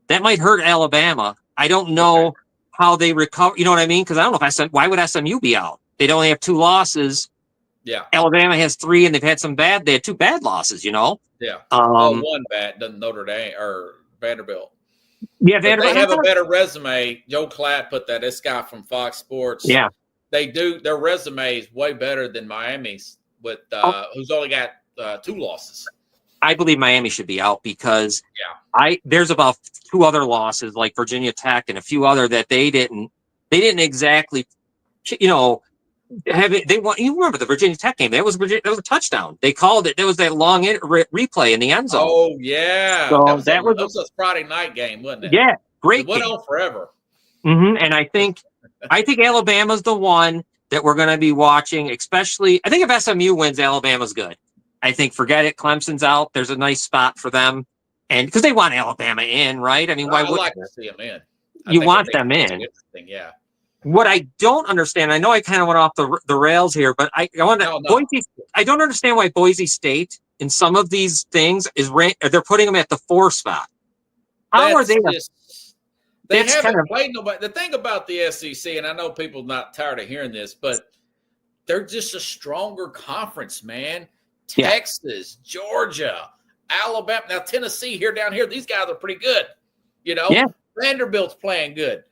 Speaker 5: that might hurt Alabama. I don't know how they recover. You know what I mean? Because I don't know why would SMU be out? They'd only have 2 losses.
Speaker 2: Yeah.
Speaker 5: Alabama has 3, and they've had they had 2 bad losses. You know.
Speaker 2: Yeah. One bad, Notre Dame or Vanderbilt.
Speaker 5: Yeah,
Speaker 2: they have a better resume. Joe Klatt put that. This guy from Fox Sports.
Speaker 5: Yeah,
Speaker 2: they do. Their resume is way better than Miami's, with who's only got 2 losses.
Speaker 5: I believe Miami should be out because there's about 2 other losses like Virginia Tech and a few other that they didn't exactly, they want. You remember the Virginia Tech game? That was a touchdown. They called it. There was that long replay in the end zone.
Speaker 2: Oh yeah,
Speaker 5: so
Speaker 2: that was a Friday night game, wasn't it?
Speaker 5: Yeah, great.
Speaker 2: It went on forever.
Speaker 5: Mm-hmm. And I think Alabama's the one that we're going to be watching. Especially, I think if SMU wins, Alabama's good. I think forget it. Clemson's out. There's a nice spot for them, and because they want Alabama in, right? I mean, why would
Speaker 2: like to see them in?
Speaker 5: You want them in?
Speaker 2: Interesting, yeah.
Speaker 5: What I don't understand, I know I kind of went off the rails here, but I want to. Boise, I don't understand why Boise State in some of these things they're putting them at the 4 spot. How are they?
Speaker 2: They haven't played nobody. The thing about the SEC, and I know people are not tired of hearing this, but they're just a stronger conference, man. Texas, Georgia, Alabama, now Tennessee down here. These guys are pretty good. Vanderbilt's playing good.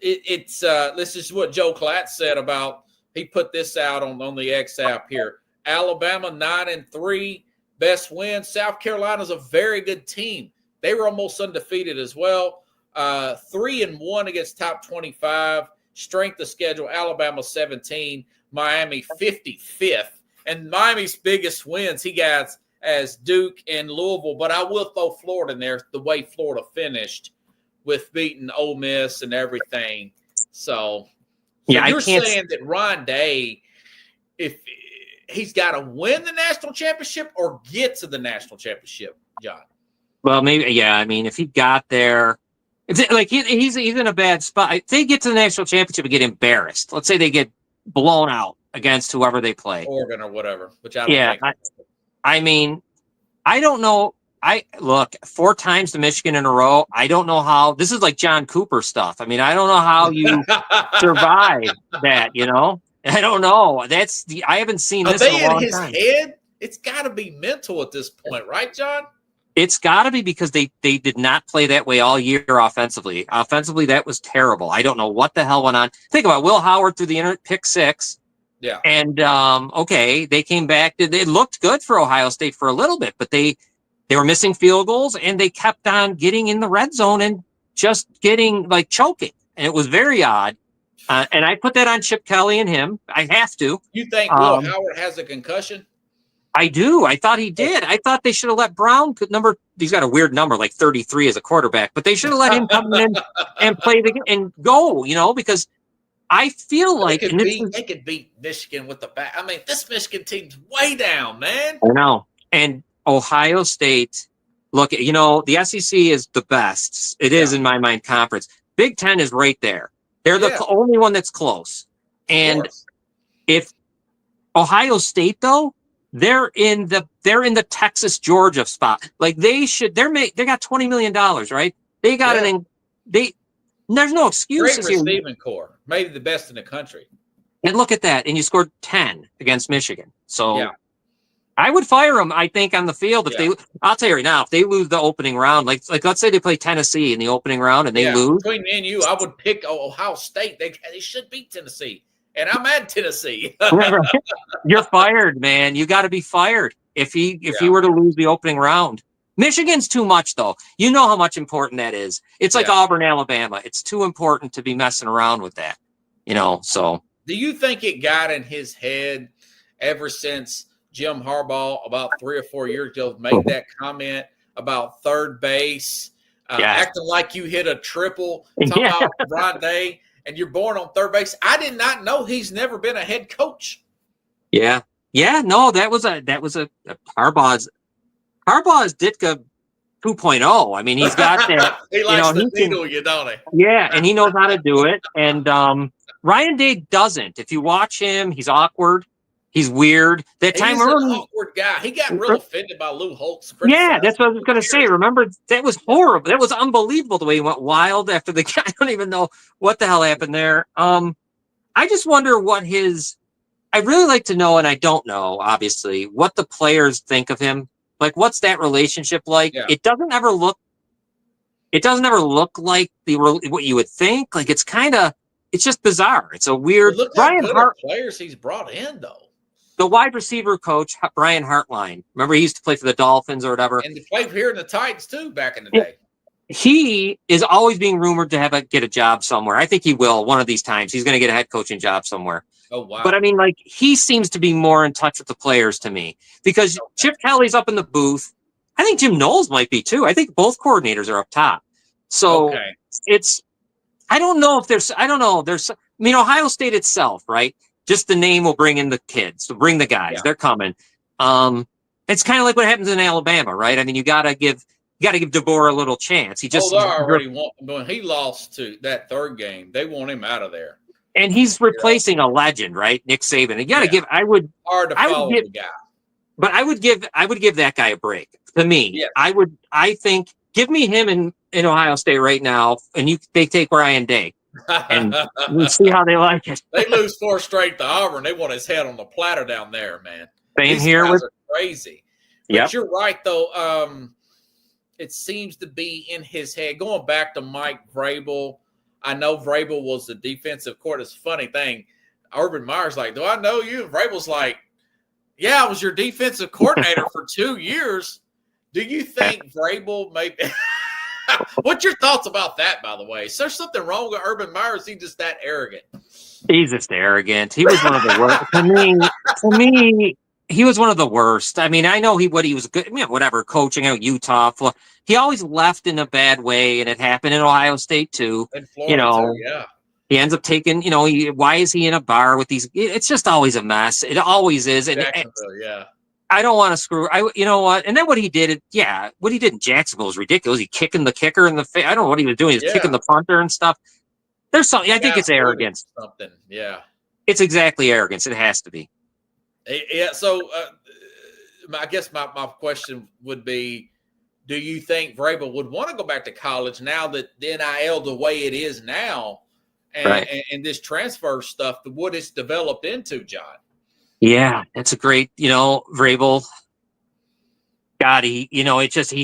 Speaker 2: This is what Joe Klatt said about. He put this out on the X app here. Alabama 9-3, best win. South Carolina's a very good team. They were almost undefeated as well. 3-1 against top 25. Strength of schedule: Alabama 17, Miami 55th, and Miami's biggest wins he got as Duke and Louisville. But I will throw Florida in there. The way Florida finished with beating Ole Miss and everything. So you're saying that Ron Day, if he's got to win the national championship or get to the national championship, John?
Speaker 5: Well, maybe, yeah. I mean, if he got there, he's in a bad spot. If they get to the national championship and get embarrassed, let's say they get blown out against whoever they play,
Speaker 2: Oregon or whatever. Which I don't think.
Speaker 5: I mean, I don't know. 4 times to Michigan in a row. I don't know how. This is like John Cooper stuff. I mean, I don't know how you survive that. I don't know. I haven't seen this in a long time.
Speaker 2: Head? It's got to be mental at this point, right, John?
Speaker 5: It's got to be because they did not play that way all year offensively. Offensively, that was terrible. I don't know what the hell went on. Think about it. Will Howard threw the pick 6.
Speaker 2: Yeah.
Speaker 5: And, they came back. It looked good for Ohio State for a little bit, but they were missing field goals, and they kept on getting in the red zone and just getting, choking. And it was very odd. And I put that on Chip Kelly and him. I have to.
Speaker 2: You think Will Howard has a concussion?
Speaker 5: I do. I thought he did. I thought they should have let Brown he's got a weird number, like 33 as a quarterback, but they should have let him come in and play and go, because I feel like
Speaker 2: they could beat Michigan with the back. I mean, this Michigan team's way down, man.
Speaker 5: I know. And Ohio State, look, the SEC is the best. It is in my mind conference. Big Ten is right there. They're the only one that's close. And if Ohio State, though, they're in the Texas Georgia spot. Like they got $20 million, right? They got There's no
Speaker 2: Great
Speaker 5: excuses here.
Speaker 2: receiving core, maybe the best in the country.
Speaker 5: And look at that. And you scored 10 against Michigan. So
Speaker 2: Yeah.
Speaker 5: I would fire him, I think, on the field. I'll tell you right now, if they lose the opening round, like let's say they play Tennessee in the opening round and they lose.
Speaker 2: Between me and you, I would pick Ohio State. They should beat Tennessee. And I'm at Tennessee.
Speaker 5: You're fired, man. You got to be fired if he were to lose the opening round. Michigan's too much, though. You know how much important that is. It's like Auburn, Alabama. It's too important to be messing around with that. So.
Speaker 2: Do you think it got in his head ever since Jim Harbaugh about 3 or 4 years ago made that comment about third base, acting like you hit a triple, talking about Brian Day, and you're born on third base? I did not know he's never been a head coach.
Speaker 5: Yeah. No, that was a Harbaugh's Ditka 2.0. I mean, he's got that.
Speaker 2: He likes to needle you, don't he?
Speaker 5: Yeah, and he knows how to do it. And Ryan Day doesn't. If you watch him, he's awkward. He's weird. He's an
Speaker 2: awkward guy. He got real offended by Lou Holtz.
Speaker 5: Yeah, that's what I was going to say. Remember, that was horrible. That was unbelievable the way he went wild after the guy. I don't even know what the hell happened there. I just wonder I'd really like to know, and I don't know, obviously, what the players think of him. Like, what's that relationship like? Yeah. It doesn't ever look like what you would think. Like, it's just bizarre. It's a weird.
Speaker 2: Look how good players he's brought in, though.
Speaker 5: The wide receiver coach, Brian Hartline. Remember, he used to play for the Dolphins or whatever.
Speaker 2: And he played here in the Titans, too, back in the day.
Speaker 5: He is always being rumored to get a job somewhere. I think he will one of these times. He's going to get a head coaching job somewhere.
Speaker 2: Oh, wow.
Speaker 5: But, I mean, like, he seems to be more in touch with the players to me. Because Chip Kelly's up in the booth. I think Jim Knowles might be, too. I think both coordinators are up top. So, I don't know. Ohio State itself, right? Just the name will bring in the kids, to bring the guys. Yeah. They're coming. It's kind of like what happens in Alabama, right? I mean, you got to give DeBoer a little chance.
Speaker 2: When he lost to that third game, they want him out of there.
Speaker 5: And he's replacing a legend, right? Nick Saban. You got to give.
Speaker 2: Hard to follow the guy.
Speaker 5: But I would give that guy a break. To me, yes. I think give me him in Ohio State right now, and they take Ryan Day. And we'll see how they like it.
Speaker 2: They lose 4 straight to Auburn. They want his head on the platter down there, man.
Speaker 5: These guys
Speaker 2: are crazy. But you're right, though. It seems to be in his head. Going back to Mike Vrabel, I know Vrabel was the defensive coordinator. It's a funny thing. Urban Meyer's like, do I know you? And Vrabel's like, yeah, I was your defensive coordinator for 2 years. Do you think Vrabel maybe – what's your thoughts about that, by the way? Is there something wrong with Urban Meyer? Is he just that arrogant?
Speaker 5: He's just arrogant. He was one of the worst. To me, he was one of the worst. I mean, I know he was good, whatever, coaching out Utah. He always left in a bad way, and it happened in Ohio State, too.
Speaker 2: In Florida, yeah.
Speaker 5: He ends up taking, why is he in a bar with these? It's just always a mess. It always is. And I don't want to screw. You know what? And then what he did in Jacksonville was ridiculous. He kicking the kicker in the face. I don't know what he was doing. He was kicking the punter and stuff. There's something. I think it's arrogance.
Speaker 2: Something. Yeah.
Speaker 5: It's exactly arrogance. It has to be.
Speaker 2: Yeah. So I guess my question would be, do you think Vrabel would want to go back to college now that the NIL the way it is now and this transfer stuff, what it's developed into, John?
Speaker 5: Yeah, that's a great, Vrabel. God, he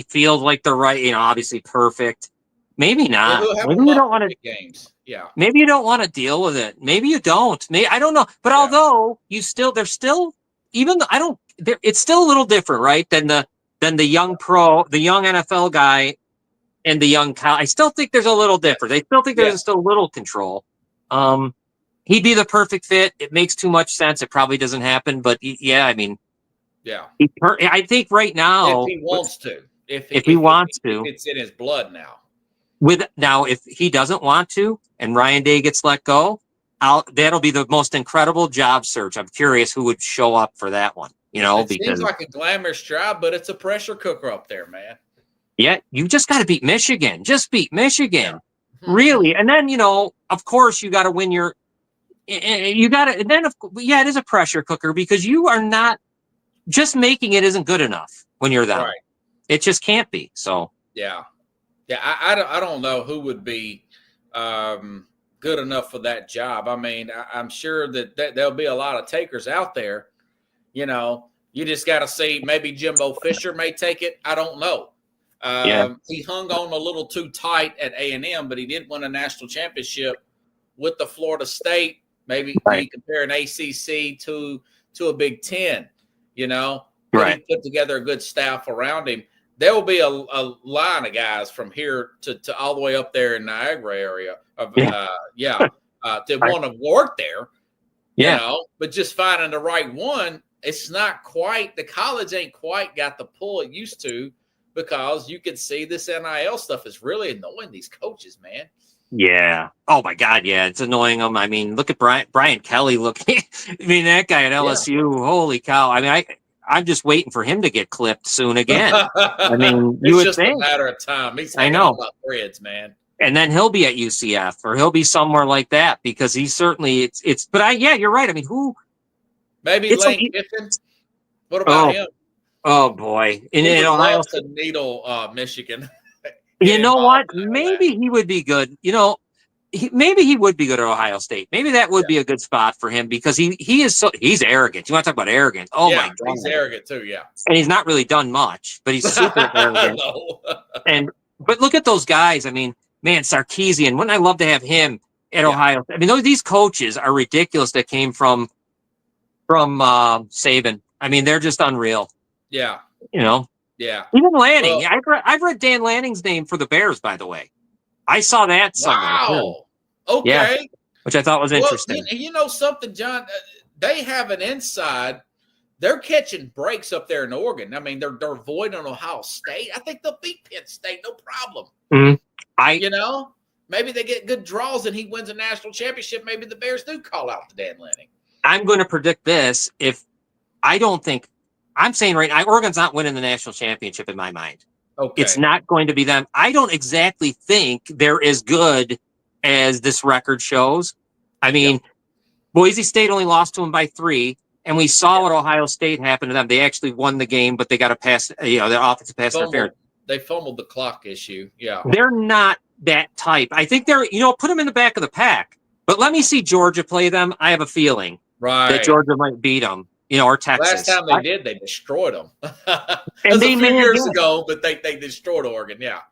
Speaker 5: feels like the right, obviously perfect. Maybe not. Maybe you don't want to
Speaker 2: games. Yeah.
Speaker 5: Maybe you don't want to deal with it. Maybe you don't. Maybe I don't know. But although it's still a little different, right? Than the young pro, the young NFL guy, and the young college. I still think there's a little different. I still think there's still a little control. He'd be the perfect fit. It makes too much sense. It probably doesn't happen, but I mean, I think right now,
Speaker 2: if he wants to, if
Speaker 5: he wants to,
Speaker 2: it's in his blood now.
Speaker 5: If he doesn't want to, and Ryan Day gets let go, that'll be the most incredible job search. I'm curious who would show up for that one.
Speaker 2: It seems like a glamorous job, but it's a pressure cooker up there, man.
Speaker 5: Yeah, you just got to beat Michigan. Just beat Michigan, really, and then of course, you got to win your. You got to, and then it is a pressure cooker because you are not just making it isn't good enough when you're that. Right. It just can't be. So
Speaker 2: yeah. I don't know who would be good enough for that job. I mean, I'm sure that there'll be a lot of takers out there. You know, you just got to see. Maybe Jimbo Fisher may take it. I don't know. He hung on a little too tight at A&M, but he did win a national championship with the Florida State. Maybe you compare an ACC to a Big Ten. You know, he put together a good staff around him. There will be a line of guys from here to all the way up there in Niagara area of that want to work there. You know, but just finding the right one, it's not quite, the college ain't quite got the pull it used to, because you can see this NIL stuff is really annoying these coaches, man.
Speaker 5: Yeah. Oh my God. Yeah, it's annoying them. I mean, look at Brian Kelly. I mean, that guy at LSU. Holy cow! I mean, I'm just waiting for him to get clipped soon again. I mean,
Speaker 2: it's just a matter of time.
Speaker 5: I know.
Speaker 2: About threads, man.
Speaker 5: And then he'll be at UCF, or he'll be somewhere like that, because he certainly it's. But you're right. I mean, who?
Speaker 2: Maybe Lane Kiffin. What about him?
Speaker 5: Oh boy! In Ohio
Speaker 2: State, Needle, Michigan.
Speaker 5: You know what? Maybe he would be good. You know, maybe he would be good at Ohio State. Maybe that would be a good spot for him, because he's arrogant. You want to talk about arrogant? Oh my God,
Speaker 2: he's arrogant too. Yeah,
Speaker 5: and he's not really done much, but he's super arrogant. But look at those guys. I mean, man, Sarkisian. Wouldn't I love to have him at Ohio? I mean, these coaches are ridiculous that came from Saban. I mean, they're just unreal.
Speaker 2: Yeah,
Speaker 5: you know.
Speaker 2: Yeah.
Speaker 5: Even Lanning. Well, I've read Dan Lanning's name for the Bears, by the way. I saw that somewhere.
Speaker 2: Wow.
Speaker 5: Too.
Speaker 2: Okay.
Speaker 5: Yeah, which I thought was interesting.
Speaker 2: You know something, John? They have an inside. They're catching breaks up there in Oregon. I mean, they're avoiding Ohio State. I think they'll beat Penn State, no problem.
Speaker 5: Mm-hmm.
Speaker 2: Maybe they get good draws and he wins a national championship. Maybe the Bears do call out to Dan Lanning.
Speaker 5: I'm going to predict this. I'm saying right now, Oregon's not winning the national championship in my mind.
Speaker 2: Okay.
Speaker 5: It's not going to be them. I don't exactly think they're as good as this record shows. I mean, Boise State only lost to them by 3, and we saw what Ohio State happened to them. They actually won the game, but they got a pass, their offensive pass interference.
Speaker 2: They fumbled the clock issue. Yeah.
Speaker 5: They're not that type. I think they're, put them in the back of the pack. But let me see Georgia play them. I have a feeling that Georgia might beat them. Or Texas.
Speaker 2: Last time they did, they destroyed them. And they a few years ago, but they destroyed Oregon. Yeah.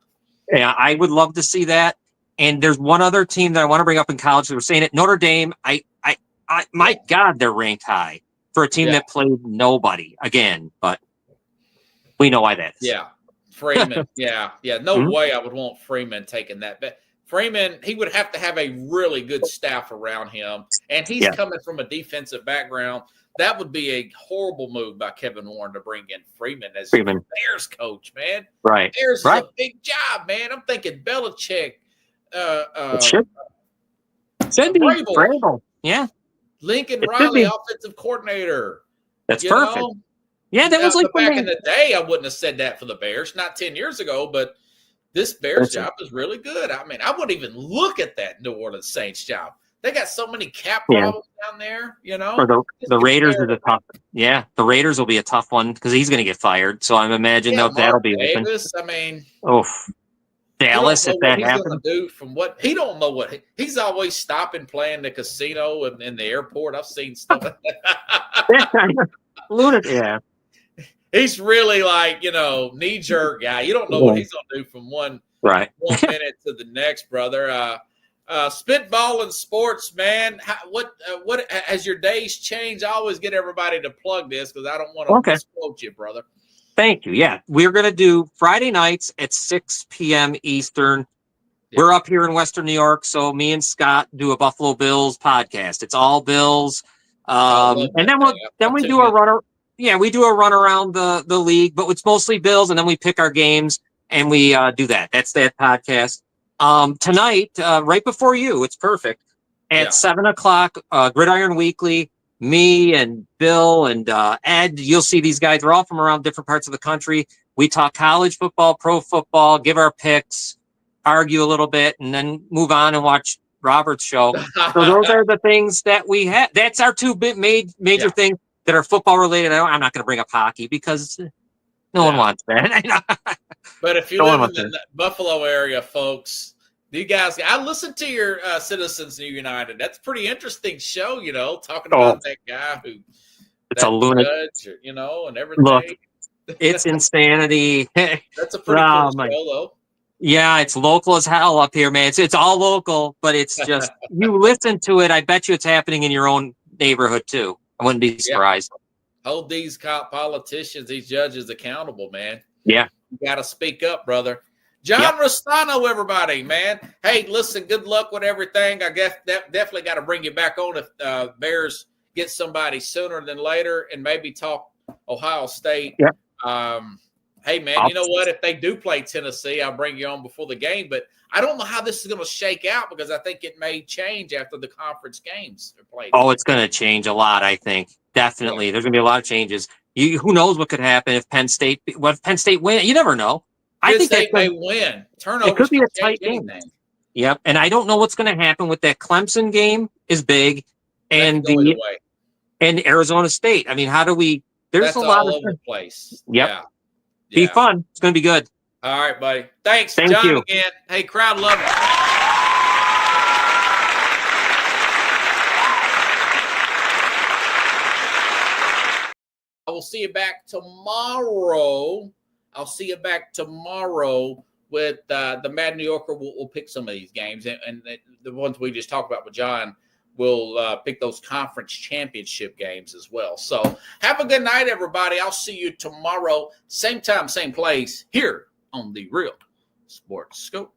Speaker 5: Yeah, I would love to see that. And there's one other team that I want to bring up in college. They were saying it. Notre Dame. My God, they're ranked high for a team that played nobody again. But we know why that is.
Speaker 2: Yeah, Freeman. yeah. No way I would want Freeman taking that. But Freeman, he would have to have a really good staff around him, and he's coming from a defensive background. That would be a horrible move by Kevin Warren to bring in Freeman as Bears coach, man.
Speaker 5: Right.
Speaker 2: Bears is a big job, man. I'm thinking Belichick.
Speaker 5: Should be Vrabel. Yeah.
Speaker 2: Lincoln Riley, offensive coordinator.
Speaker 5: That's perfect. Yeah, that was like
Speaker 2: back in the day. I wouldn't have said that for the Bears, not 10 years ago, but this Bears job is really good. I mean, I wouldn't even look at that New Orleans Saints job. They got so many cap problems down there,
Speaker 5: For the Raiders is a tough. Yeah, the Raiders will be a tough one because he's going to get fired. So I'm imagining that'll be
Speaker 2: Davis. Open. I mean,
Speaker 5: Dallas if that happens.
Speaker 2: Do from what he don't know what he's always stopping playing the casino in the airport. I've seen stuff.
Speaker 5: Lunatic. Yeah.
Speaker 2: He's really like knee jerk guy. You don't know what he's going to do from one minute to the next, brother. Spitballing sports, man. What has your days changed? I always get everybody to plug this because I don't want to misquote you, brother.
Speaker 5: Thank you. Yeah, we're going to do Friday nights at 6 p.m. Eastern. Yeah. We're up here in Western New York, so me and Scott do a Buffalo Bills podcast. It's all Bills, and then we do a run. Yeah, we do a run around the league, but it's mostly Bills, and then we pick our games and we do that. That's that podcast. Tonight, right before you, it's perfect. At 7:00, Gridiron Weekly, me and Bill and Ed, you'll see these guys. They're all from around different parts of the country. We talk college football, pro football, give our picks, argue a little bit, and then move on and watch Robert's show. So those are the things that we have. That's our two major things that are football related. I'm not going to bring up hockey because no one wants that.
Speaker 2: But if you live in the Buffalo area, folks, You guys, I listened to your Citizens United. That's a pretty interesting show, talking
Speaker 5: Oh.
Speaker 2: about that guy who
Speaker 5: It's a lunatic.
Speaker 2: judge, and everything.
Speaker 5: Look, it's insanity.
Speaker 2: That's a pretty cool show, though.
Speaker 5: Yeah, it's local as hell up here, man. It's all local, but it's just you listen to it. I bet you it's happening in your own neighborhood too. I wouldn't be surprised.
Speaker 2: Hold these politicians, these judges accountable, man.
Speaker 5: Yeah,
Speaker 2: you got to speak up, brother. John Rostano, everybody, man. Hey, listen, good luck with everything. I guess definitely got to bring you back on if Bears get somebody sooner than later, and maybe talk Ohio State.
Speaker 5: Yeah.
Speaker 2: Hey, man, you know what? If they do play Tennessee, I'll bring you on before the game. But I don't know how this is going to shake out because I think it may change after the conference games are played.
Speaker 5: Oh, it's going to change a lot, I think. Definitely. There's going to be a lot of changes. Who knows what could happen if Penn State win? You never know. I think
Speaker 2: they may win. Turnovers
Speaker 5: it could be a tight game. Yep. And I don't know what's going to happen with that Clemson game is big. And and Arizona State. I mean, how do we – there's
Speaker 2: That's
Speaker 5: a lot
Speaker 2: all
Speaker 5: of
Speaker 2: over the place.
Speaker 5: Yep.
Speaker 2: Yeah.
Speaker 5: Be fun. It's going to be good.
Speaker 2: All right, buddy. Thanks,
Speaker 5: Thank
Speaker 2: John,
Speaker 5: you.
Speaker 2: again. Hey, crowd love it. I will see you back tomorrow. I'll see you back tomorrow with the Mad New Yorker. We'll pick some of these games. And the ones we just talked about with John, we'll pick those conference championship games as well. So have a good night, everybody. I'll see you tomorrow. Same time, same place, here on the Real Sports Scoop.